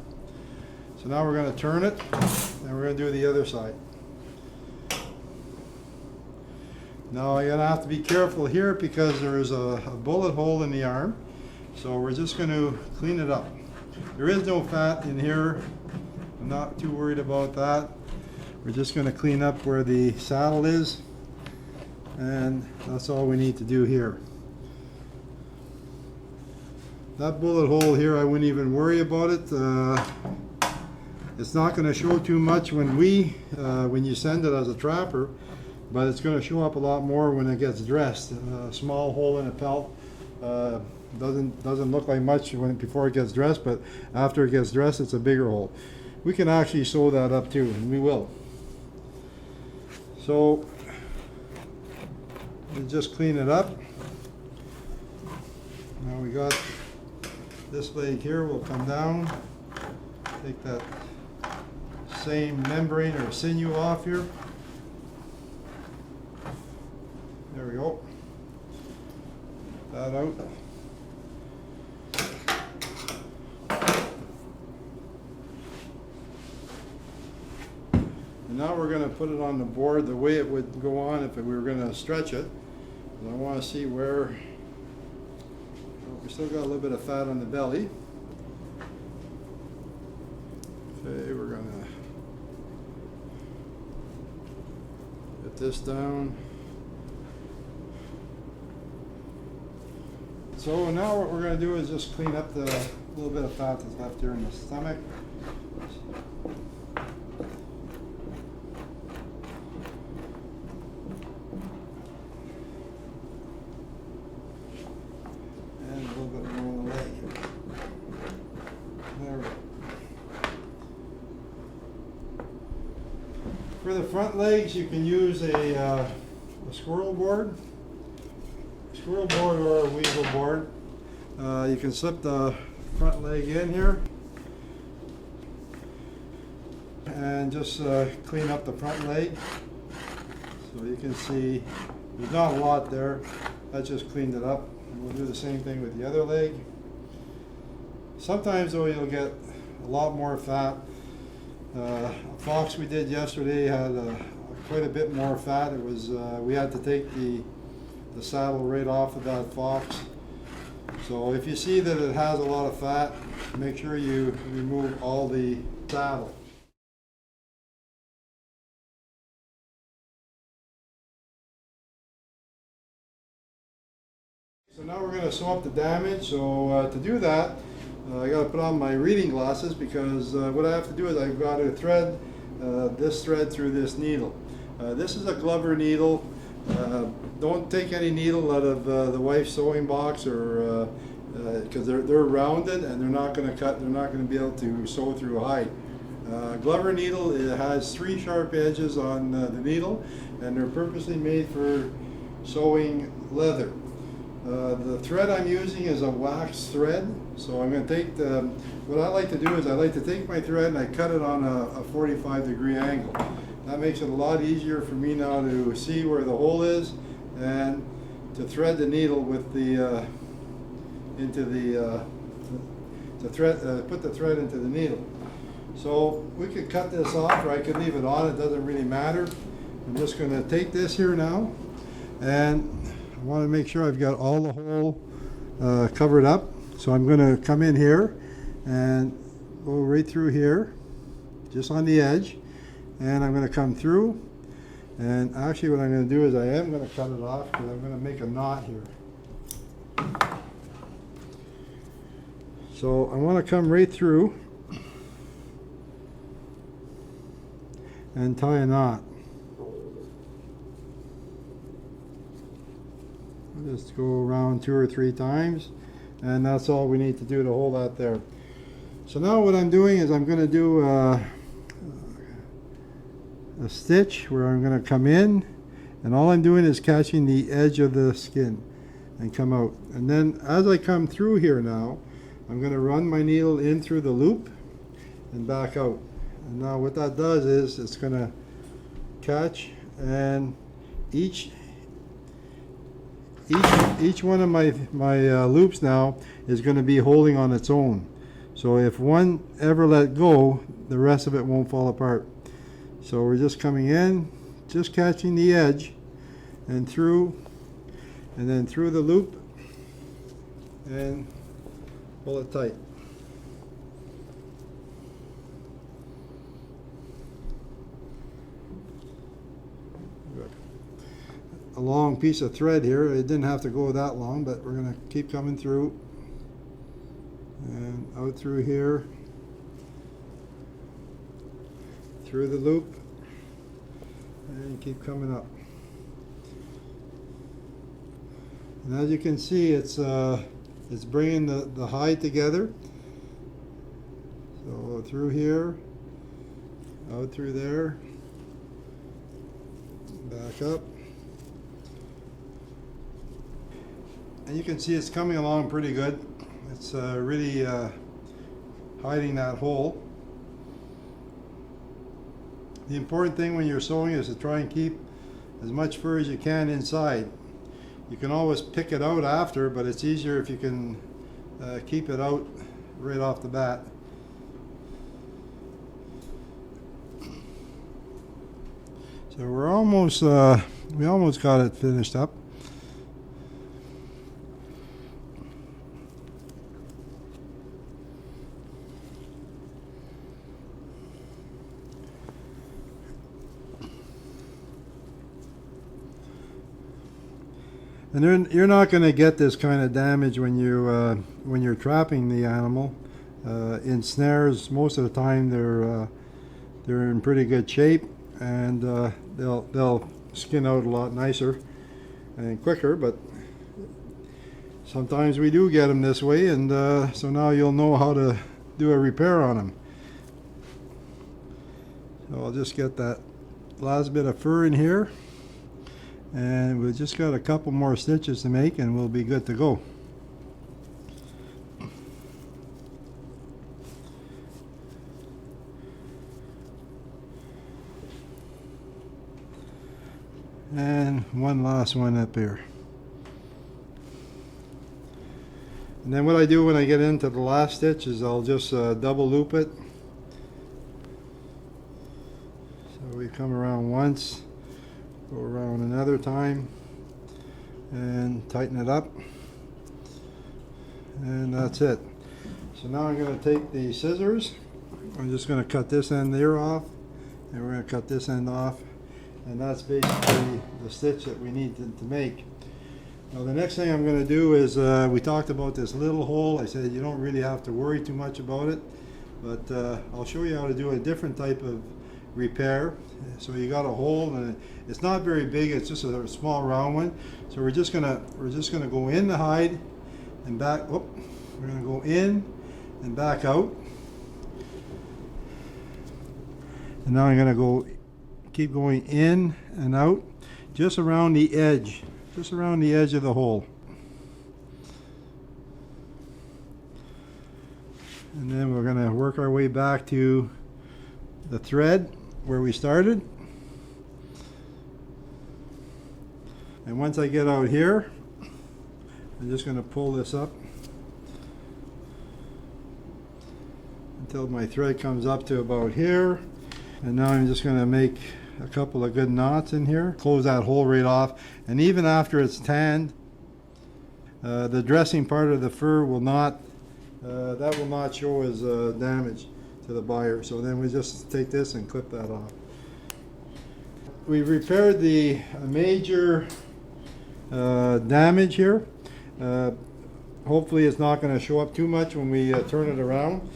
So now we're going to turn it, and we're going to do the other side. Now you're going to have to be careful here because there is a bullet hole in the arm, so we're just going to clean it up. There is no fat in here. I'm not too worried about that. We're just going to clean up where the saddle is, and that's all we need to do here. That bullet hole here, I wouldn't even worry about it. It's not going to show too much when you send it as a trapper, but it's going to show up a lot more when it gets dressed. A small hole in a pelt doesn't look like much before it gets dressed, but after it gets dressed, it's a bigger hole. We can actually sew that up too, and we will. So we just clean it up. Now we got this leg here. We'll come down, take that same membrane or sinew off here. There we go. That out. And now we're going to put it on the board the way it would go on if we were going to stretch it. And I want to see where, we still got a little bit of fat on the belly. Okay, we're going to get this down. So now what we're going to do is just clean up the little bit of fat that's left here in the stomach. And a little bit more on the leg here. There we go. For the front legs, you can use a squirrel board. Squirrel board or a weasel board. You can slip the front leg in here and just clean up the front leg. So you can see there's not a lot there. I just cleaned it up. And we'll do the same thing with the other leg. Sometimes though you'll get a lot more fat. A fox we did yesterday had quite a bit more fat. It was we had to take the saddle right off of that fox. So if you see that it has a lot of fat, make sure you remove all the saddle. So now we're going to sew up the damage. So to do that, I got to put on my reading glasses because what I have to do is I've got to thread this thread through this needle. This is a Glover needle. Don't take any needle out of the wife's sewing box, or because they're rounded and they're not going to cut. They're not going to be able to sew through a hide. Glover needle, it has 3 sharp edges on the needle, and they're purposely made for sewing leather. The thread I'm using is a wax thread, so I'm going to take what I like to do is I like to take my thread and I cut it on a 45-degree angle. That makes it a lot easier for me now to see where the hole is and to thread the needle with the put the thread into the needle. So we could cut this off, or I could leave it on. It doesn't really matter. I'm just going to take this here now, and I want to make sure I've got all the hole covered up. So I'm going to come in here and go right through here, just on the edge. And I'm going to come through, and actually what I'm going to do is I am going to cut it off because I'm going to make a knot here. So I want to come right through and tie a knot. I'll just go around 2 or 3 times, and that's all we need to do to hold that there. So now what I'm doing is I'm going to do a stitch where I'm going to come in, and all I'm doing is catching the edge of the skin and come out. And then as I come through here now, I'm going to run my needle in through the loop and back out. And now what that does is it's going to catch, and each one of my loops now is going to be holding on its own. So if one ever let go, the rest of it won't fall apart. So we're just coming in, just catching the edge, and through, and then through the loop, and pull it tight. Good. A long piece of thread here. It didn't have to go that long, but we're going to keep coming through, and out through here, through the loop, and keep coming up. And as you can see, it's bringing the hide together. So through here, out through there, back up, and you can see it's coming along pretty good. It's really hiding that hole. The important thing when you're sewing is to try and keep as much fur as you can inside. You can always pick it out after, but it's easier if you can keep it out right off the bat. So we're almost, we almost got it finished up. And then you're not going to get this kind of damage when you're trapping the animal. In snares, most of the time they're in pretty good shape, and they'll skin out a lot nicer and quicker. But sometimes we do get them this way, and so now you'll know how to do a repair on them. So I'll just get that last bit of fur in here, and we've just got a couple more stitches to make and we'll be good to go. And one last one up here. And then what I do when I get into the last stitch is I'll just double loop it. So we come around once, go around another time, and tighten it up. And that's it. So now I'm going to take the scissors. I'm just going to cut this end there off, and we're going to cut this end off. And that's basically the stitch that we need to make. Now the next thing I'm going to do is, we talked about this little hole. I said you don't really have to worry too much about it, but I'll show you how to do a different type of repair. So you got a hole, and it's not very big. It's just a small round one. So we're just gonna go in the hide and back. Whoop, we're gonna go in and back out, and now I'm gonna keep going in and out, just around the edge of the hole. And then we're going to work our way back to the thread where we started. And once I get out here, I'm just going to pull this up until my thread comes up to about here. And now I'm just going to make a couple of good knots in here, close that hole right off. And even after it's tanned, the dressing part of the fur will not show as damage to the buyer. So then we just take this and clip that off. We've repaired the major damage here. Hopefully it's not going to show up too much when we turn it around.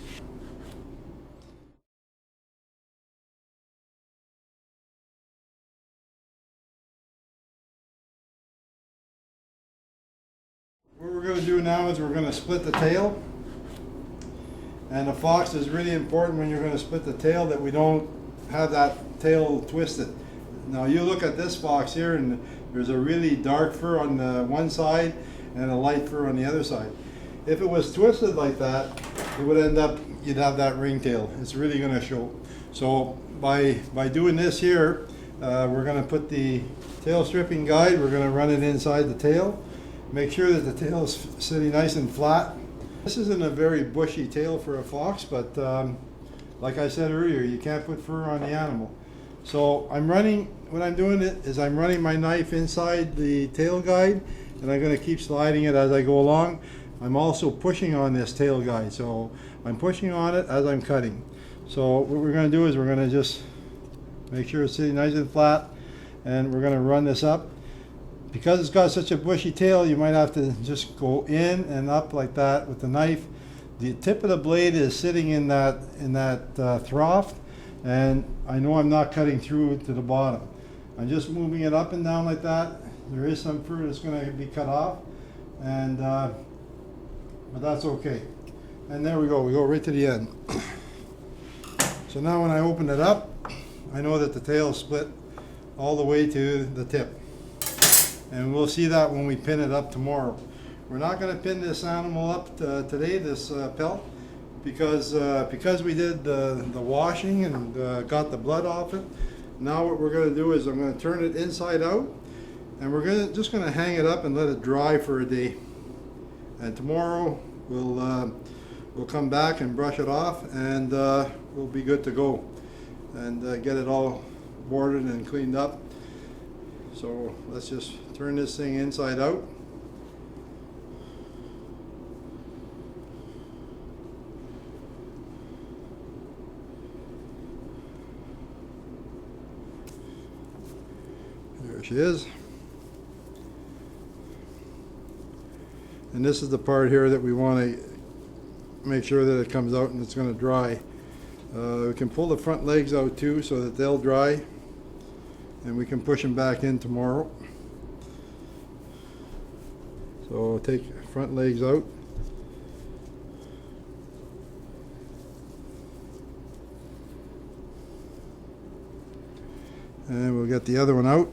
What we're going to do now is we're going to split the tail. And the fox is really important when you're going to split the tail that we don't have that tail twisted. Now you look at this fox here, and there's a really dark fur on the one side and a light fur on the other side. If it was twisted like that, it would end up, you'd have that ringtail. It's really going to show. So by doing this here, we're going to put the tail stripping guide, we're going to run it inside the tail. Make sure that the tail is sitting nice and flat. This isn't a very bushy tail for a fox, but like I said earlier, you can't put fur on the animal. So what I'm doing is I'm running my knife inside the tail guide, and I'm going to keep sliding it as I go along. I'm also pushing on this tail guide, so I'm pushing on it as I'm cutting. So what we're going to do is we're going to just make sure it's sitting nice and flat, and we're going to run this up. Because it's got such a bushy tail, you might have to just go in and up like that with the knife. The tip of the blade is sitting in that trough, and I know I'm not cutting through to the bottom. I'm just moving it up and down like that. There is some fur that's going to be cut off, and but that's okay. And there we go right to the end. So now when I open it up, I know that the tail is split all the way to the tip. And we'll see that when we pin it up tomorrow. We're not going to pin this animal up today, this pelt, because we did the washing and got the blood off it. Now what we're going to do is I'm going to turn it inside out, and we're just going to hang it up and let it dry for a day. And tomorrow we'll come back and brush it off, and we'll be good to go and get it all boarded and cleaned up. So let's just turn this thing inside out. There she is. And this is the part here that we want to make sure that it comes out and it's going to dry. We can pull the front legs out too so that they'll dry, and we can push them back in tomorrow. So take front legs out. And we'll get the other one out.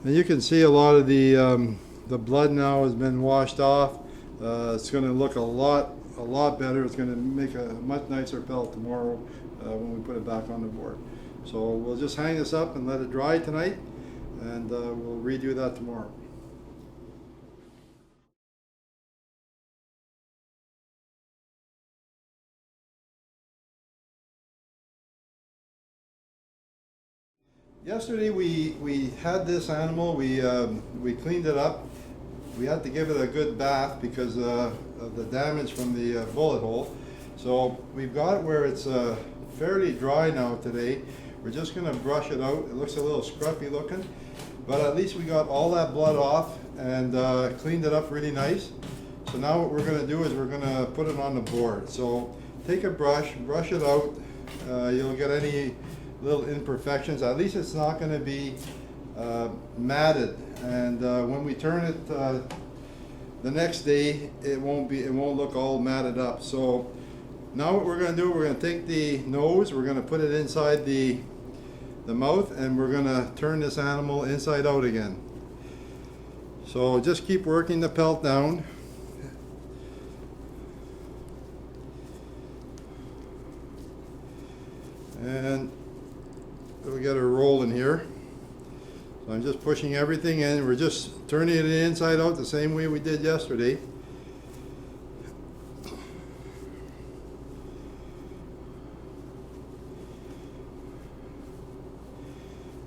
And you can see a lot of the blood now has been washed off. It's going to look a lot better. It's going to make a much nicer pelt tomorrow when we put it back on the board. So we'll just hang this up and let it dry tonight, and we'll redo that tomorrow. Yesterday we had this animal, we cleaned it up. We had to give it a good bath because of the damage from the bullet hole. So we've got it where it's fairly dry now today. We're just going to brush it out. It looks a little scruffy looking, but at least we got all that blood off and cleaned it up really nice. So now what we're going to do is we're going to put it on the board. So take a brush it out. You'll get any little imperfections. At least it's not going to be matted, and when we turn it the next day, it won't look all matted up. So now what we're going to do, we're going to take the nose, we're going to put it inside the mouth, and we're going to turn this animal inside out again. So just keep working the pelt down. And we'll get her rolling here. So I'm just pushing everything in. We're just turning it inside out the same way we did yesterday.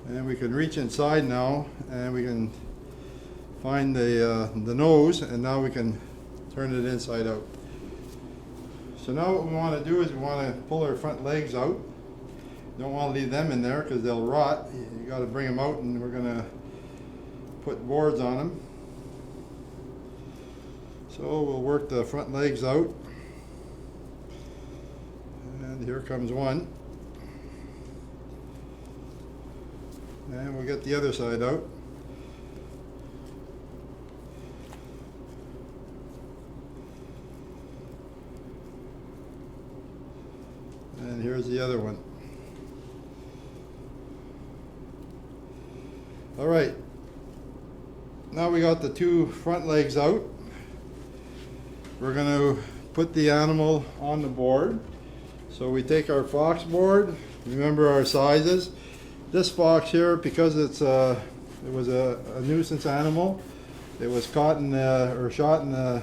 And we can reach inside now, and we can find the nose, and now we can turn it inside out. So now what we want to do is we want to pull our front legs out. Don't want to leave them in there because they'll rot. You got to bring them out, and we're going to put boards on them. So we'll work the front legs out. And here comes one. And we'll get the other side out. And here's the other one. All right, now we got the two front legs out. We're going to put the animal on the board. So we take our fox board, remember our sizes. This fox here, because it was a nuisance animal, it was caught in or shot in the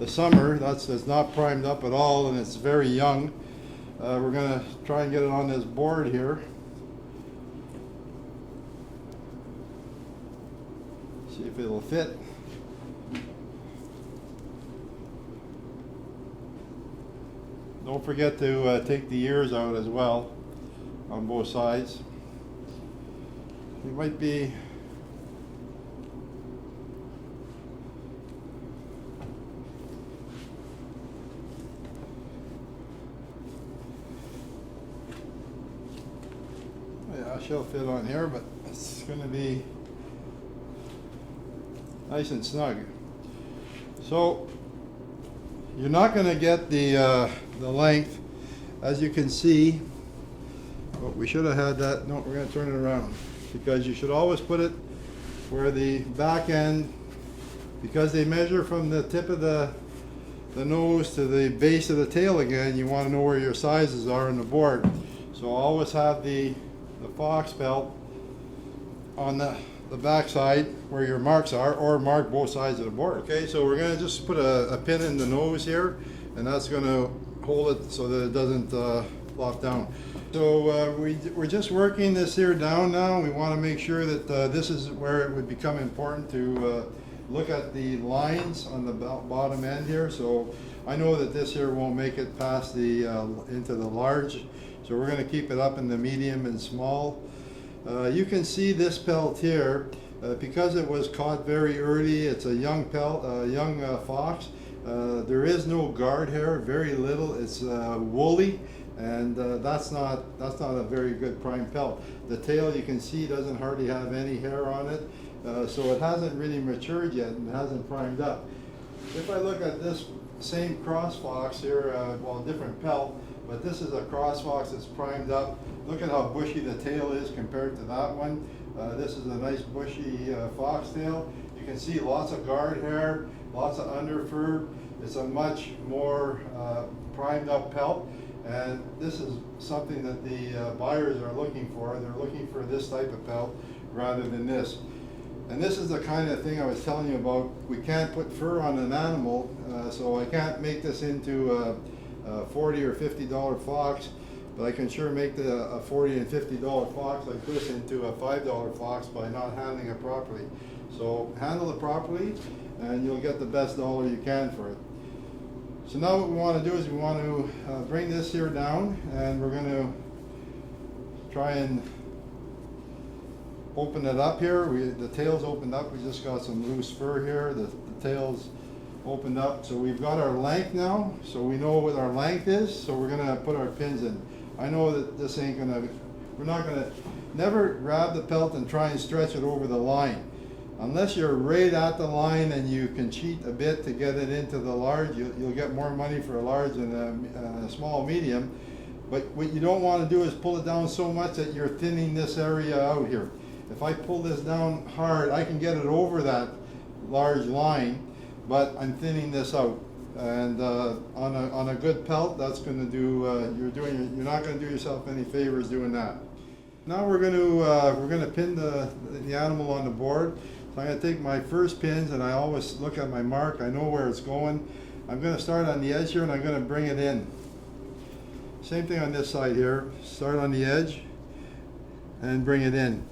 summer. It's not primed up at all, and it's very young. We're going to try and get it on this board here. See if it'll fit. Don't forget to take the ears out as well on both sides. It might be yeah, she'll fit on here, but it's going to be nice and snug. So you're not going to get the length, as you can see. But we should have had that. No, we're going to turn it around, because you should always put it where the back end, because they measure from the tip of the nose to the base of the tail again. You want to know where your sizes are on the board. So always have the fox pelt on the back side where your marks are, or mark both sides of the board. Okay, so we're going to just put a pin in the nose here, and that's going to hold it so that it doesn't flop down. So we're just working this here down now. We want to make sure that this is where it would become important to look at the lines on the bottom end here. So I know that this here won't make it past the into the large, so we're going to keep it up in the medium and small. You can see this pelt here, because it was caught very early. It's a young pelt, young fox. There is no guard hair, very little. It's woolly, and that's not a very good prime pelt. The tail, you can see, doesn't hardly have any hair on it, so it hasn't really matured yet and hasn't primed up. If I look at this same cross fox here, well, different pelt, but this is a cross fox that's primed up. Look at how bushy the tail is compared to that one. This is a nice bushy fox tail. You can see lots of guard hair, lots of under fur. It's a much more primed up pelt, and this is something that the buyers are looking for. They're looking for this type of pelt rather than this. And this is the kind of thing I was telling you about. We can't put fur on an animal, so I can't make this into a $40 or $50 fox, but I can sure make a $40 and $50 fox like this into a $5 fox by not handling it properly. So handle it properly and you'll get the best dollar you can for it. So now what we want to do is we want to bring this here down, and we're going to try and open it up here. The tail's opened up. We just got some loose fur here. The tail's opened up. So we've got our length now. So we know what our length is. So we're going to put our pins in. I know that this ain't going to, we're not going to, never grab the pelt and try and stretch it over the line. Unless you're right at the line and you can cheat a bit to get it into the large, you'll get more money for a large than a small medium. But what you don't want to do is pull it down so much that you're thinning this area out here. If I pull this down hard, I can get it over that large line, but I'm thinning this out. And on a good pelt, that's going to do. You're not going to do yourself any favors doing that. Now we're going to pin the animal on the board. So I'm going to take my first pins, and I always look at my mark. I know where it's going. I'm going to start on the edge here, and I'm going to bring it in. Same thing on this side here. Start on the edge and bring it in.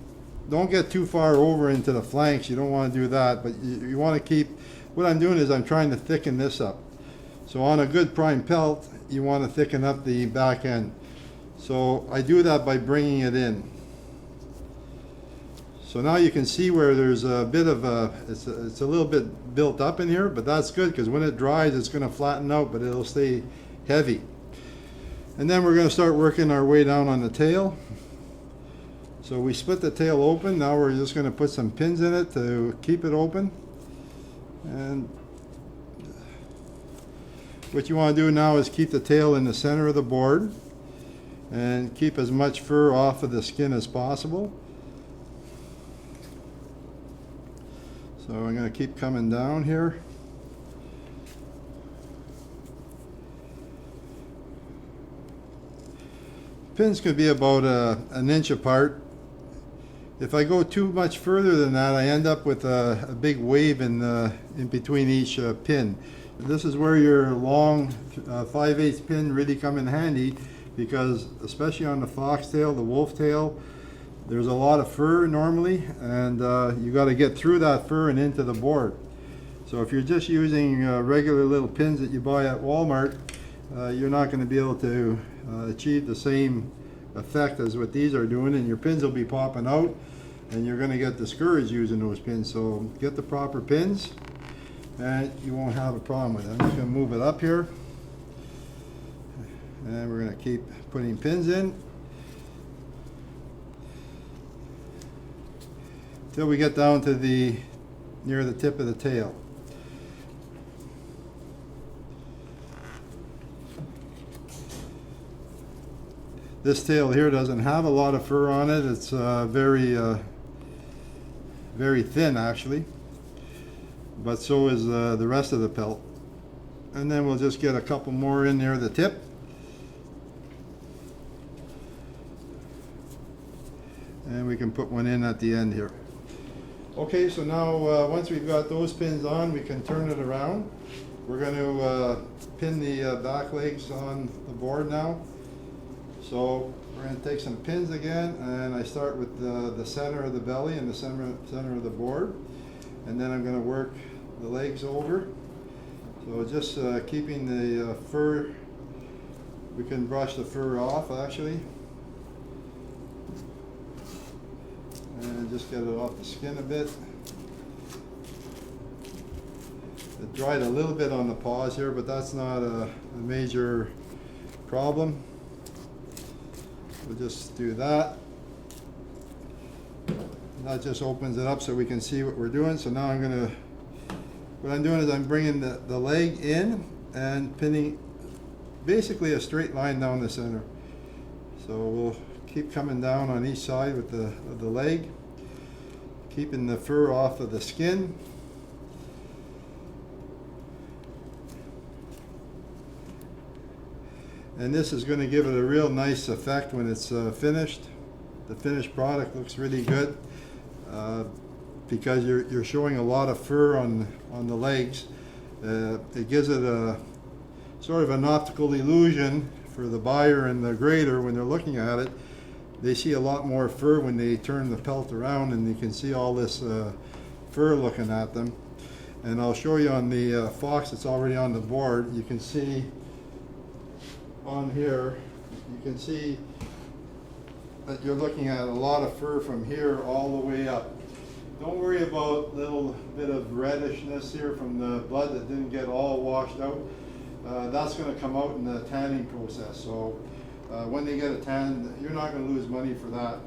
Don't get too far over into the flanks. You don't want to do that, but you want to keep, what I'm doing is I'm trying to thicken this up. So on a good prime pelt, you want to thicken up the back end. So I do that by bringing it in. So now you can see where there's a bit of it's a little bit built up in here, but that's good because when it dries, it's going to flatten out, but it'll stay heavy. And then we're going to start working our way down on the tail. So we split the tail open. Now we're just going to put some pins in it to keep it open. And what you want to do now is keep the tail in the center of the board and keep as much fur off of the skin as possible. So I'm going to keep coming down here. Pins could be about an inch apart. If I go too much further than that, I end up with a big wave in between each pin. This is where your long 5/8 pin really come in handy, because especially on the foxtail, the wolf tail, there's a lot of fur normally, and you got to get through that fur and into the board. So if you're just using regular little pins that you buy at Walmart, you're not going to be able to achieve the same effect as what these are doing, and your pins will be popping out and you're going to get discouraged using those pins. So get the proper pins and you won't have a problem with it. I'm just going to move it up here, and we're going to keep putting pins in till we get down to near the tip of the tail. This tail here doesn't have a lot of fur on it. It's very thin actually, but so is the rest of the pelt. And then we'll just get a couple more in near the tip. And we can put one in at the end here. Okay, so now once we've got those pins on, we can turn it around. We're going to pin the back legs on the board now. So we're going to take some pins again, and I start with the center of the belly and the center of the board. and then I'm going to work the legs over. So just keeping the fur, we can brush the fur off actually, and just get it off the skin a bit. It dried a little bit on the paws here, but that's not a major problem. We'll just do that. That just opens it up so we can see what we're doing. So now what I'm doing is I'm bringing the leg in and pinning basically a straight line down the center. So we'll keep coming down on each side with the leg, keeping the fur off of the skin. And this is going to give it a real nice effect when it's finished. The finished product looks really good because you're showing a lot of fur on the legs. It gives it a sort of an optical illusion for the buyer and the grader when they're looking at it. They see a lot more fur when they turn the pelt around, and you can see all this fur looking at them. And I'll show you on the fox that's already on the board. You can see on here, you can see that you're looking at a lot of fur from here all the way up. Don't worry about a little bit of reddishness here from the blood that didn't get all washed out. That's going to come out in the tanning process. So when they get a tan, you're not going to lose money for that.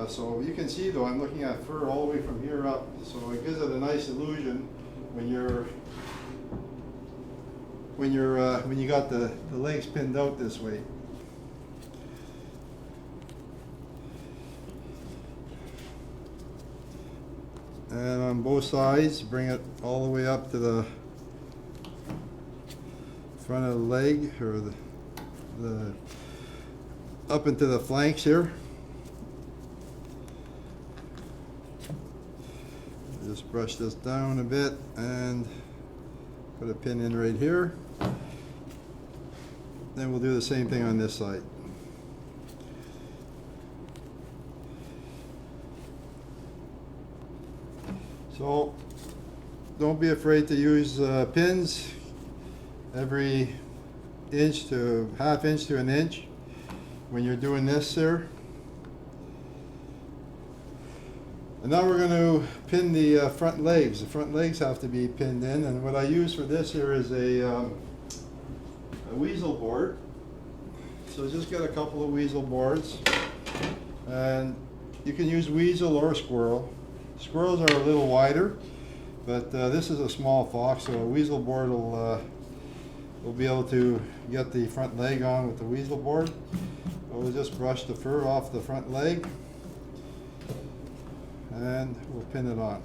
So you can see though, I'm looking at fur all the way from here up. So it gives it a nice illusion when you got the legs pinned out this way. And on both sides, bring it all the way up to the front of the leg, or the up into the flanks here. Just brush this down a bit and put a pin in right here. Then we'll do the same thing on this side. So don't be afraid to use pins every inch to half inch to an inch when you're doing this there. And now we're going to pin the front legs. The front legs have to be pinned in, and what I use for this here is a weasel board. So just get a couple of weasel boards, and you can use weasel or squirrel. Squirrels are a little wider, but this is a small fox, so a weasel board will be able to get the front leg on with the weasel board. So we'll just brush the fur off the front leg, and we'll pin it on.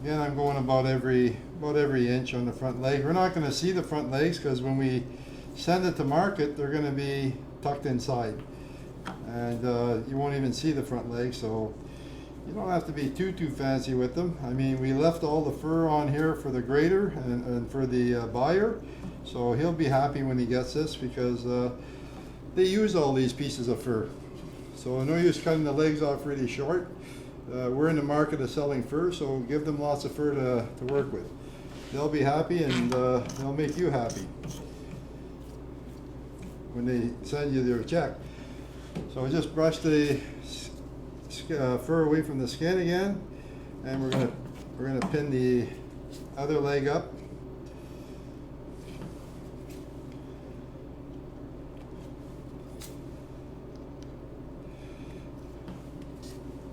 Again, I'm going about every inch on the front leg. We're not going to see the front legs because when we send it to market, they're going to be tucked inside, and you won't even see the front legs. So you don't have to be too fancy with them. I mean, we left all the fur on here for the grader and for the buyer, so he'll be happy when he gets this because they use all these pieces of fur. So no use cutting the legs off really short. We're in the market of selling fur, so give them lots of fur to work with. They'll be happy, and they'll make you happy when they send you their check. So just brush the fur away from the skin again, and we're gonna pin the other leg up.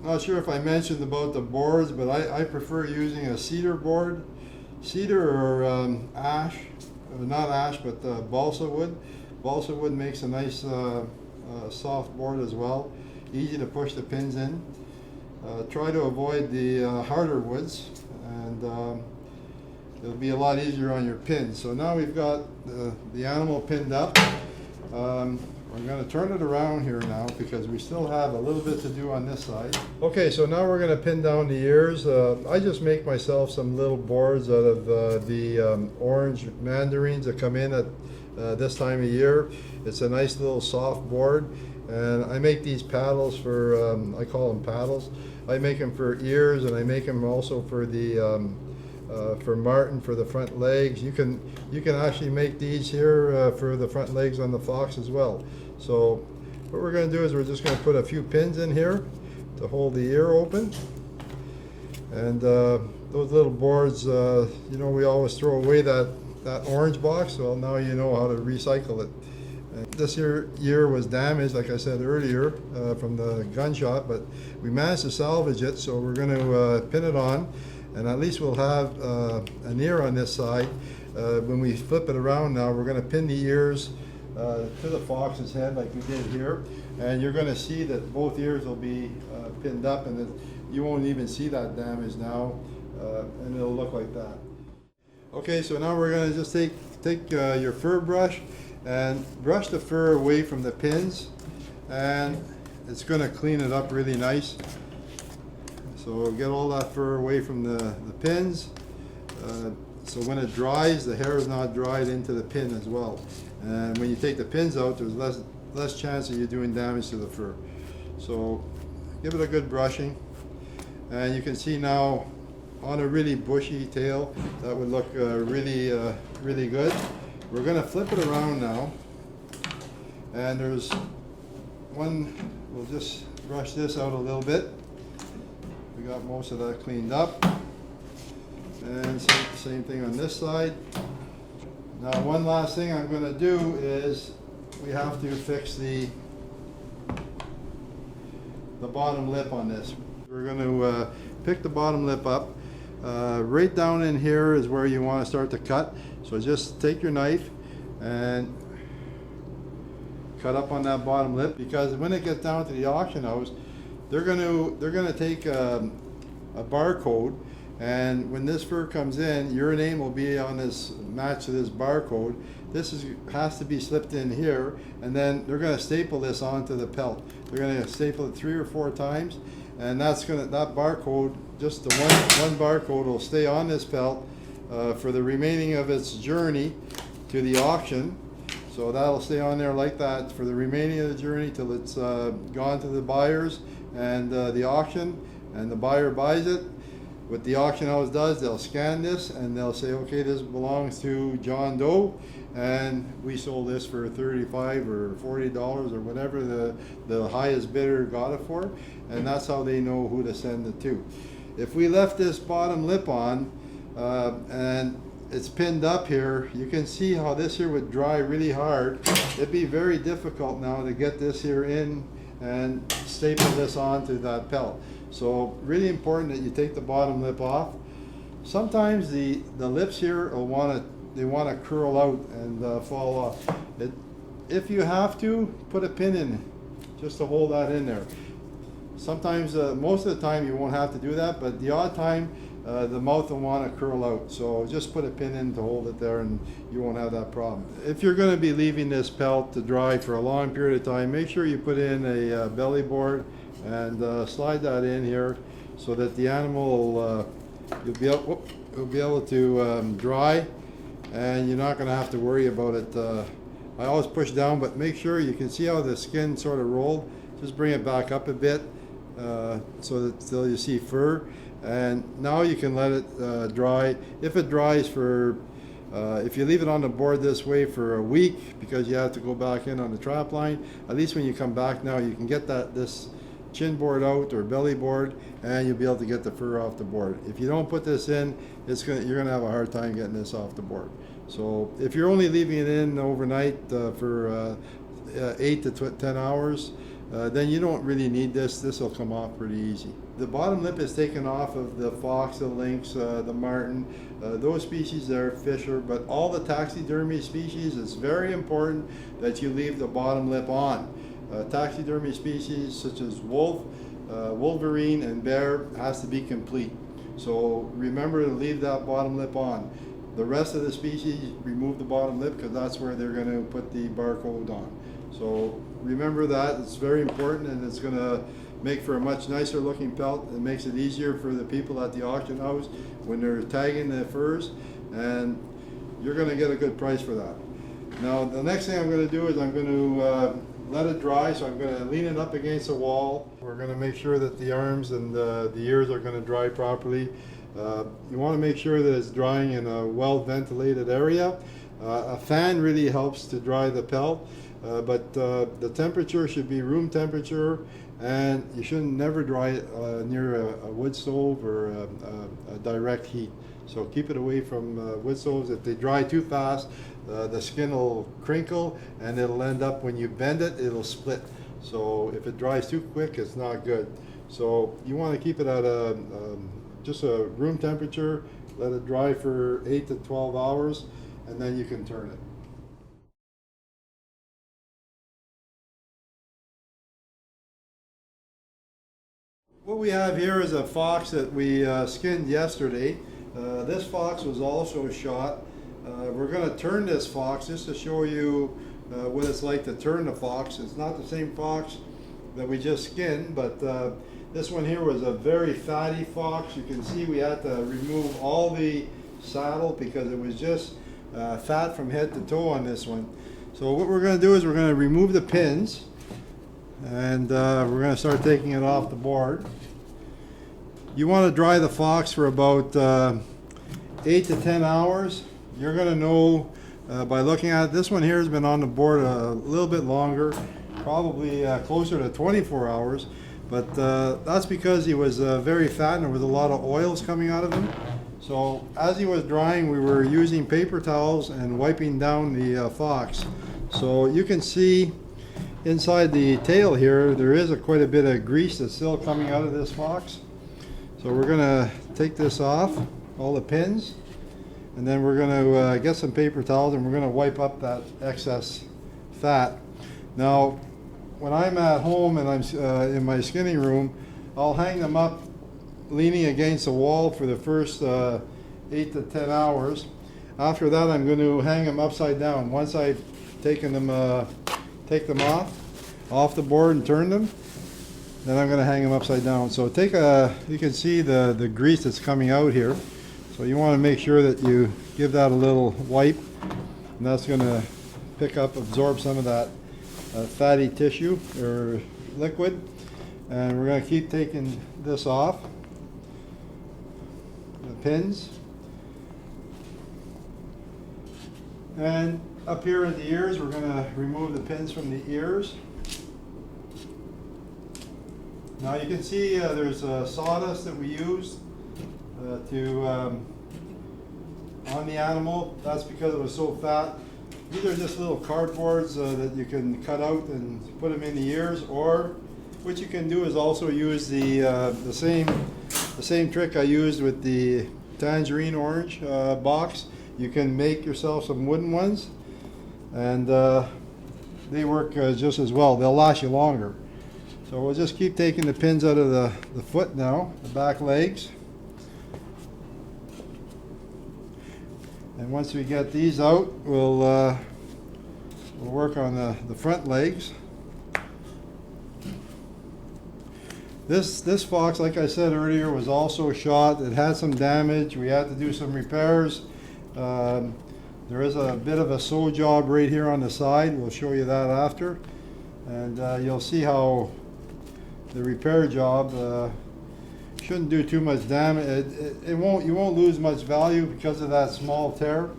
Not sure if I mentioned about the boards, but I prefer using a cedar board, cedar or ash, not ash, but balsa wood. Balsa wood makes a nice soft board as well, easy to push the pins in. Try to avoid the harder woods, and it'll be a lot easier on your pins. So now we've got the animal pinned up. We're going to turn it around here now because we still have a little bit to do on this side. Okay, so now we're going to pin down the ears. I just make myself some little boards out of the orange mandarins that come in at this time of year. It's a nice little soft board, and I make these paddles for, I call them paddles. I make them for ears, and I make them also for the for marten, for the front legs. You can actually make these here for the front legs on the fox as well. So what we're going to do is we're just going to put a few pins in here to hold the ear open. And those little boards, you know, we always throw away that orange box. Well, now you know how to recycle it. And this ear was damaged, like I said earlier, from the gunshot, but we managed to salvage it, so we're going to pin it on, and at least we'll have an ear on this side. When we flip it around now, we're going to pin the ears to the fox's head like we did here, and you're going to see that both ears will be pinned up, and you won't even see that damage now, and it'll look like that. Okay, so now we're going to just take your fur brush and brush the fur away from the pins, and it's going to clean it up really nice. So get all that fur away from the pins, so when it dries, the hair is not dried into the pin as well. And when you take the pins out, there's less chance of you doing damage to the fur. So give it a good brushing, and you can see now on a really bushy tail that would look really good. We're going to flip it around now, and there's one, we'll just brush this out a little bit. We got most of that cleaned up, and same thing on this side. Now one last thing I'm going to do is we have to fix the bottom lip on this. We're going to pick the bottom lip up. Right down in here is where you want to start to cut. So just take your knife and cut up on that bottom lip, because when it gets down to the auction house, they're going to take a barcode, and when this fur comes in, your name will be on this, match to this barcode. This has to be slipped in here, and then they're going to staple this onto the pelt. They're going to staple it 3 or 4 times, and that barcode, just the one barcode, will stay on this pelt for the remaining of its journey to the auction. So that'll stay on there like that for the remaining of the journey till it's gone to the buyers and the auction, and the buyer buys it. What the auction house does, they'll scan this and they'll say, okay, this belongs to John Doe, and we sold this for $35 or $40 or whatever the highest bidder got it for, and that's how they know who to send it to. If we left this bottom lip on and it's pinned up here, you can see how this here would dry really hard. It'd be very difficult now to get this here in and staple this onto that pelt. So really important that you take the bottom lip off. Sometimes the lips here will want to curl out and fall off. If you have to, put a pin in just to hold that in there. Sometimes, most of the time you won't have to do that, but the odd time the mouth will want to curl out. So just put a pin in to hold it there, and you won't have that problem. If you're going to be leaving this pelt to dry for a long period of time, make sure you put in a belly board and slide that in here so that the animal you'll be able to dry, and you're not going to have to worry about it. I always push down, but make sure you can see how the skin sort of rolled. Just bring it back up a bit so that till you see fur, and now you can let it dry. If it dries for if you leave it on the board this way for a week, because you have to go back in on the trap line, at least when you come back now, you can get this chin board out or belly board, and you'll be able to get the fur off the board. If you don't put this in, you're going to have a hard time getting this off the board. So if you're only leaving it in overnight for 8 to 10 hours, then you don't really need this. This will come off pretty easy. The bottom lip is taken off of the fox, the lynx, the marten. Those species are fisher, but all the taxidermy species, it's very important that you leave the bottom lip on. Taxidermy species such as wolf, wolverine, and bear has to be complete. So remember to leave that bottom lip on. The rest of the species, remove the bottom lip, because that's where they're going to put the barcode on. So remember that, it's very important, and it's going to make for a much nicer looking pelt. It makes it easier for the people at the auction house when they're tagging the furs, and you're going to get a good price for that. Now the next thing I'm going to do is I'm going to let it dry, so I'm going to lean it up against the wall. We're going to make sure that the arms and the ears are going to dry properly. You want to make sure that it's drying in a well ventilated area. A fan really helps to dry the pelt, but the temperature should be room temperature, and you should never dry it near a wood stove or a direct heat. So keep it away from wood stoves. If they dry too fast, the skin will crinkle, and it'll end up, when you bend it, it'll split. So if it dries too quick, it's not good. So you want to keep it at just a room temperature. Let it dry for 8 to 12 hours, and then you can turn it. What we have here is a fox that we skinned yesterday. This fox was also shot. We're going to turn this fox just to show you what it's like to turn the fox. It's not the same fox that we just skinned, but this one here was a very fatty fox. You can see we had to remove all the saddle because it was just fat from head to toe on this one. So what we're going to do is we're going to remove the pins, and we're going to start taking it off the board. You want to dry the fox for about 8 to 10 hours. You're going to know by looking at it. This one here has been on the board a little bit longer, probably closer to 24 hours, but that's because he was very fat and there was a lot of oils coming out of him. So as he was drying, we were using paper towels and wiping down the fox. So you can see inside the tail here, there is quite a bit of grease that's still coming out of this fox. So we're going to take this off, all the pins, and then we're going to get some paper towels and we're going to wipe up that excess fat. Now, when I'm at home and I'm in my skinning room, I'll hang them up leaning against the wall for the first 8 to 10 hours. After that, I'm going to hang them upside down. Once I've taken them, take them off the board and turn them, then I'm going to hang them upside down. So you can see the grease that's coming out here. So you want to make sure that you give that a little wipe, and that's going to absorb some of that fatty tissue or liquid. And we're going to keep taking this off, the pins. And up here at the ears, we're going to remove the pins from the ears. Now you can see there's sawdust that we used on the animal. That's because it was so fat. These are just little cardboards that you can cut out and put them in the ears, or what you can do is also use the same trick I used with the tangerine orange box. You can make yourself some wooden ones, and they work just as well. They'll last you longer. So we'll just keep taking the pins out of the foot now, the back legs. And once we get these out, we'll work on the front legs. This fox, like I said earlier, was also shot. It had some damage. We had to do some repairs. There is a bit of a sew job right here on the side. We'll show you that after. And you'll see how the repair job shouldn't do too much damage. You won't lose much value because of that small tear,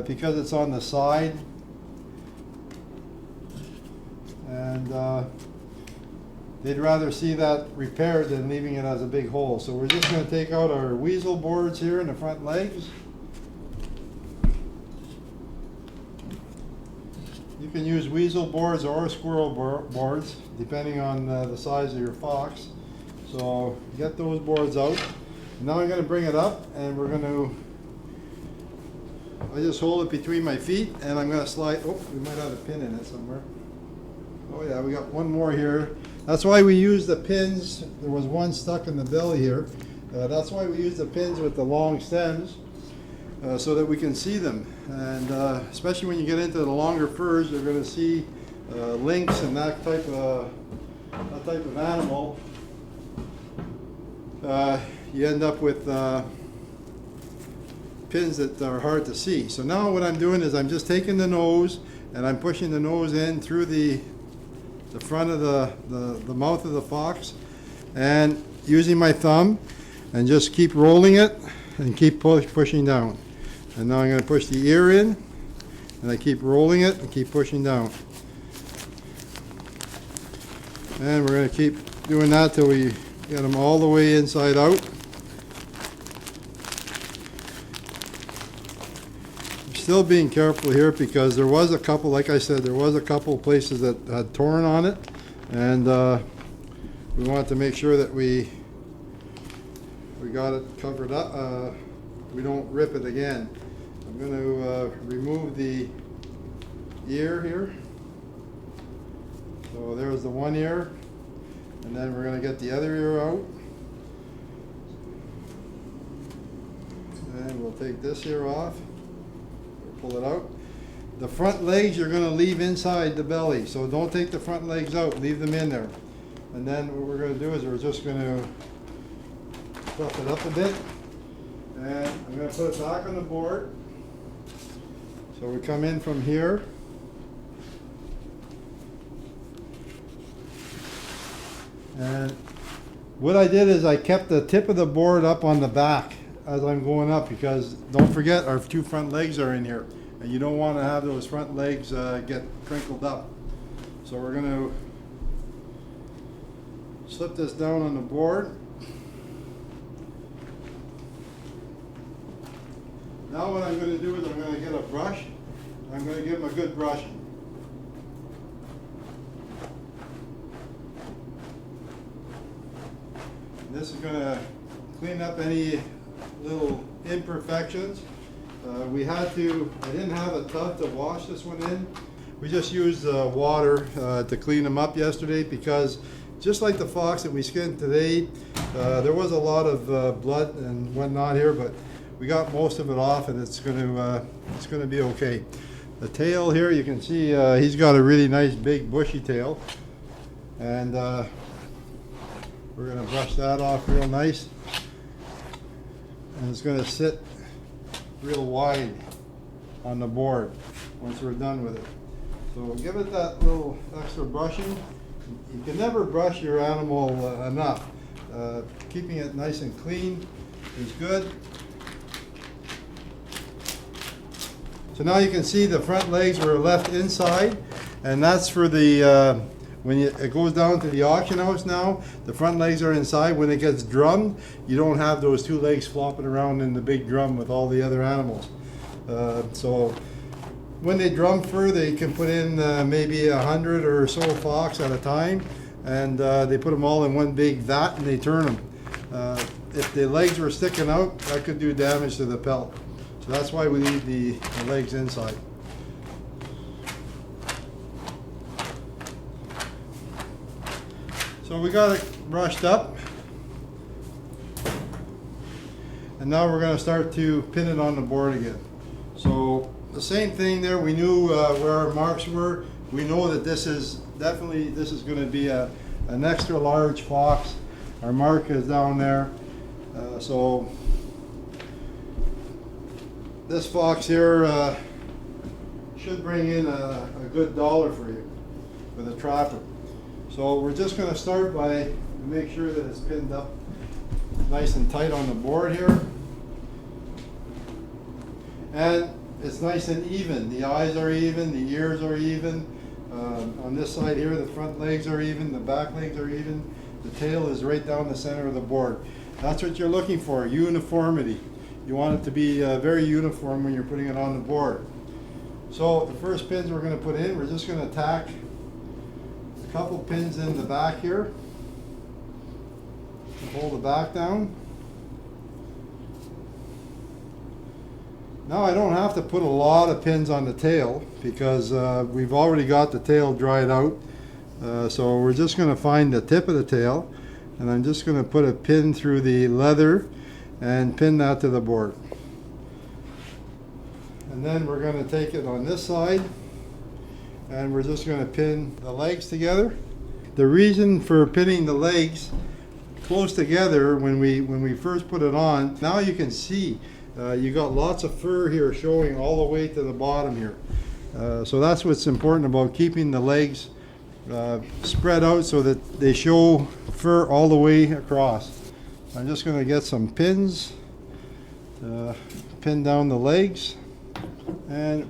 because it's on the side. And they'd rather see that repaired than leaving it as a big hole. So we're just going to take out our weasel boards here in the front legs. You can use weasel boards or squirrel boards, depending on the size of your fox. So get those boards out. Now I'm going to bring it up, and we're going to, I just hold it between my feet, and I'm going to slide, oh, we might have a pin in it somewhere. Oh yeah, we got one more here. That's why we use the pins. There was one stuck in the belly here. That's why we use the pins with the long stems, so that we can see them. And especially when you get into the longer furs, you're going to see lynx and that type of animal. You end up with pins that are hard to see. So now what I'm doing is I'm just taking the nose and I'm pushing the nose in through the front of the mouth of the fox, and using my thumb, and just keep rolling it and keep pushing down. And now I'm going to push the ear in, and I keep rolling it and keep pushing down. And we're going to keep doing that till we get them all the way inside out. I'm still being careful here because there was a couple, like I said, there was a couple places that had torn on it, and we wanted to make sure that we got it covered up. We don't rip it again. I'm going to remove the ear here. So there's the one ear, and then we're going to get the other ear out. And we'll take this ear off, pull it out. The front legs you're going to leave inside the belly, so don't take the front legs out, leave them in there. And then what we're going to do is we're just going to fluff it up a bit, and I'm going to put it back on the board. So we come in from here. And what I did is I kept the tip of the board up on the back as I'm going up, because don't forget our two front legs are in here, and you don't want to have those front legs get crinkled up. So we're going to slip this down on the board. Now what I'm going to do is I'm going to get a brush. I'm going to give them a good brushing. This is going to clean up any little imperfections. I didn't have a tub to wash this one in. We just used water to clean them up yesterday, because just like the fox that we skinned today, there was a lot of blood and whatnot here, but we got most of it off, and it's going to be okay. The tail here, you can see he's got a really nice big bushy tail, and we're going to brush that off real nice, and it's going to sit real wide on the board once we're done with it. So we'll give it that little extra brushing. You can never brush your animal enough. Keeping it nice and clean is good. So now you can see the front legs were left inside, and that's for the when it goes down to the auction house now, the front legs are inside. When it gets drummed, you don't have those two legs flopping around in the big drum with all the other animals. So when they drum fur, they can put in maybe 100 or so fox at a time, and they put them all in one big vat and they turn them. If the legs were sticking out, that could do damage to the pelt. So that's why we leave the legs inside. So we got it brushed up, and now we're going to start to pin it on the board again. So the same thing there, we knew where our marks were. We know that this is going to be an extra large fox. Our mark is down there. So this fox here should bring in a good $1 for you with a trapper. So we're just going to start by make sure that it's pinned up nice and tight on the board here. And it's nice and even. The eyes are even, the ears are even. On this side here, the front legs are even, the back legs are even. The tail is right down the center of the board. That's what you're looking for, uniformity. You want it to be very uniform when you're putting it on the board. So the first pins we're going to put in, we're just going to tack a couple pins in the back here. Hold the back down. Now I don't have to put a lot of pins on the tail because we've already got the tail dried out. So we're just going to find the tip of the tail, and I'm just going to put a pin through the leather and pin that to the board. And then we're going to take it on this side, and we're just going to pin the legs together. The reason for pinning the legs close together when we first put it on, now you can see you got lots of fur here showing all the way to the bottom here. So that's what's important about keeping the legs spread out so that they show fur all the way across. I'm just going to get some pins, pin down the legs, and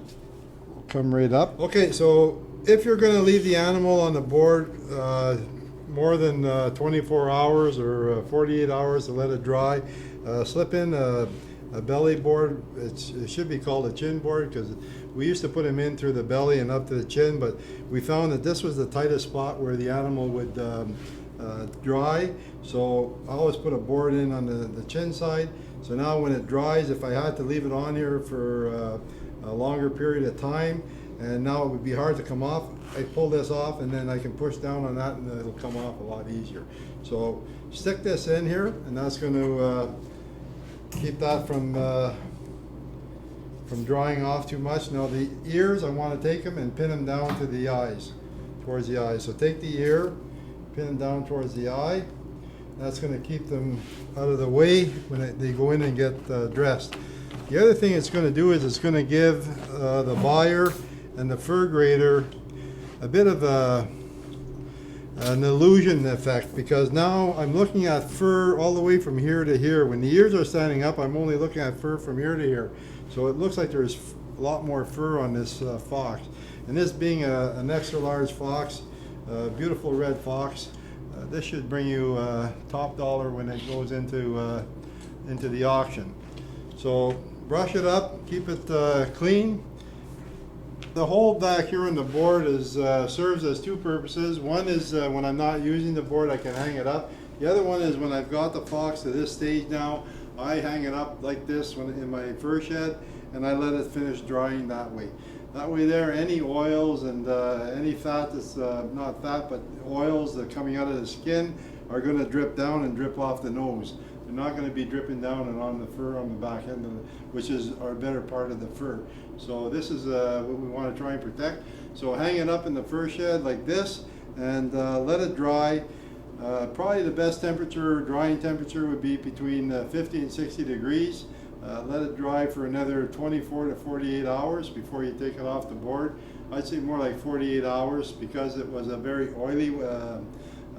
come right up. Okay, so if you're going to leave the animal on the board more than 24 hours or 48 hours to let it dry, slip in a belly board. It should be called a chin board because we used to put them in through the belly and up to the chin, but we found that this was the tightest spot where the animal would dry. So I always put a board in on the chin side. So now when it dries, if I had to leave it on here for a longer period of time, and now it would be hard to come off, I pull this off and then I can push down on that and it'll come off a lot easier. So stick this in here, and that's going to keep that from drying off too much. Now the ears, I want to take them and pin them down to the eyes, towards the eyes. So take the ear, pin them down towards the eye. That's going to keep them out of the way when they go in and get dressed. The other thing it's going to do is it's going to give the buyer and the fur grader a bit of an illusion effect, because now I'm looking at fur all the way from here to here. When the ears are standing up, I'm only looking at fur from here to here. So it looks like there's a lot more fur on this fox. And this being an extra large fox, beautiful red fox, this should bring you top dollar when it goes into the auction. So brush it up, keep it clean. The hole back here on the board serves as two purposes. One is when I'm not using the board, I can hang it up. The other one is when I've got the fox to this stage now, I hang it up like this in my fur shed, and I let it finish drying that way. That way there, any oils and any fat that's not fat, but oils that are coming out of the skin are going to drip down and drip off the nose. They're not going to be dripping down and on the fur on the back end of it, which is our better part of the fur. So this is what we want to try and protect. So hang it up in the fur shed like this and let it dry. Probably the best temperature, drying temperature, would be between 50 and 60 degrees. Let it dry for another 24 to 48 hours before you take it off the board. I'd say more like 48 hours because it was a very oily,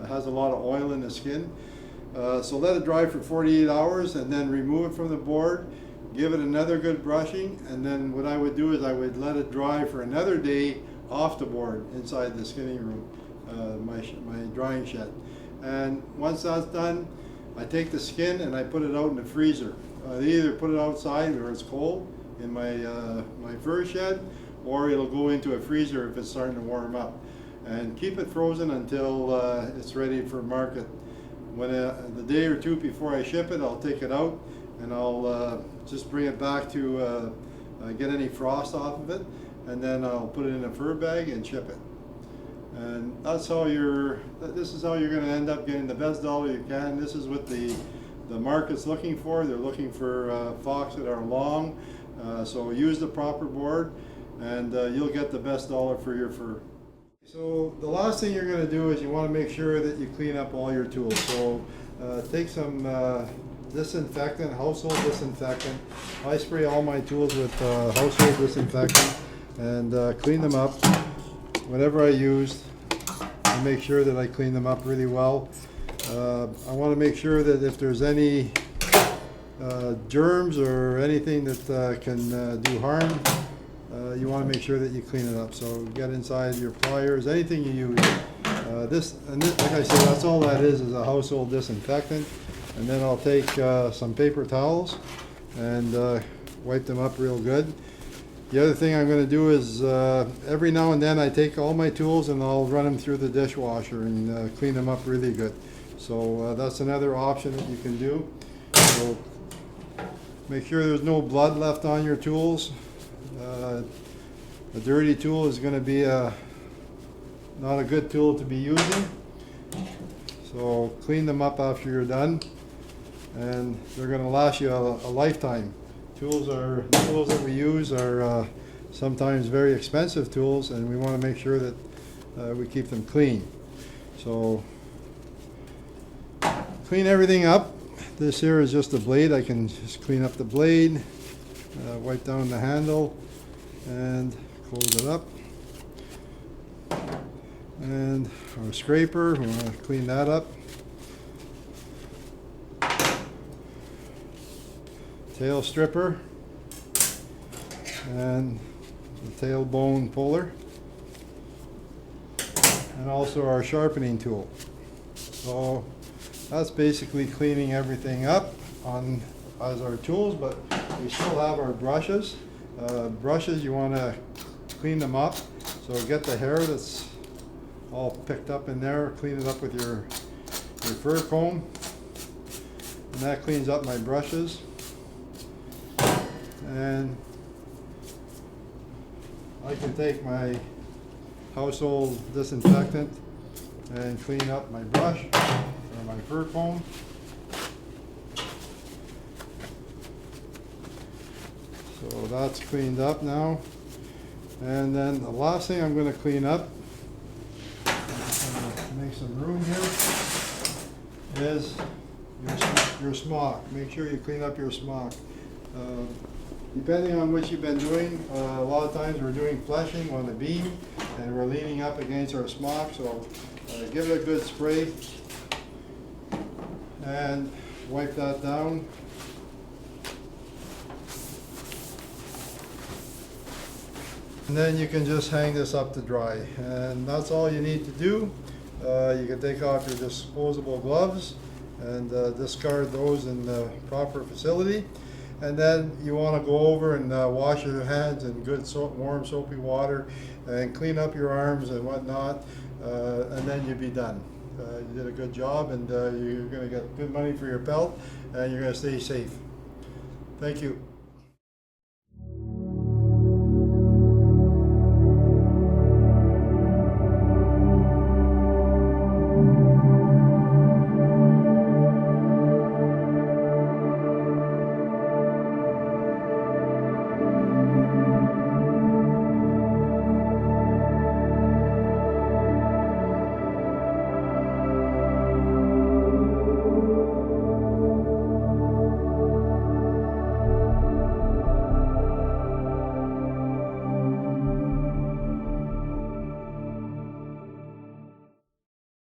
has a lot of oil in the skin. So let it dry for 48 hours and then remove it from the board, give it another good brushing, and then what I would do is I would let it dry for another day off the board inside the skinning room, my drying shed. And once that's done, I take the skin and I put it out in the freezer. I either put it outside where it's cold in my fur shed, or it'll go into a freezer if it's starting to warm up. And keep it frozen until it's ready for market. When the day or two before I ship it, I'll take it out and I'll just bring it back to get any frost off of it, and then I'll put it in a fur bag and ship it. And that's how this is how you're going to end up getting the best dollar you can. This is what the market's looking for. They're looking for fox that are long, so use the proper board and you'll get the best dollar for your fur. So the last thing you're going to do is you want to make sure that you clean up all your tools. So take some disinfectant, household disinfectant. I spray all my tools with household disinfectant and clean them up. Whatever I used, I make sure that I clean them up really well. I want to make sure that if there's any germs or anything that can do harm, you want to make sure that you clean it up. So get inside your pliers, anything you use. This, like I said, that's all that is a household disinfectant. And then I'll take some paper towels and wipe them up real good. The other thing I'm going to do is every now and then I take all my tools and I'll run them through the dishwasher and clean them up really good. So that's another option that you can do. So make sure there's no blood left on your tools. A dirty tool is going to be not a good tool to be using. So clean them up after you're done, and they're going to last you a lifetime. Tools that we use are sometimes very expensive tools, and we want to make sure that we keep them clean. So clean everything up, This here is just a blade. I can just clean up the blade, wipe down the handle, and close it up. And our scraper, we want to clean that up. Tail stripper, and the tailbone puller, and also our sharpening tool. So that's basically cleaning everything up on as our tools, but we still have our brushes. Brushes, you want to clean them up. So get the hair that's all picked up in there, clean it up with your fur comb, and that cleans up my brushes. And I can take my household disinfectant and clean up my brush or my fur comb. So that's cleaned up now. And then the last thing I'm going to clean up, make some room here, is your smock. Make sure you clean up your smock. Depending on what you've been doing, a lot of times we're doing fleshing on the beam and we're leaning up against our smock, so give it a good spray and wipe that down. And then you can just hang this up to dry, and that's all you need to do. You can take off your disposable gloves and discard those in the proper facility. And then you want to go over and wash your hands in good warm soapy water and clean up your arms and whatnot, and then you'll be done. You did a good job, and you're going to get good money for your pelt, and you're going to stay safe. Thank you.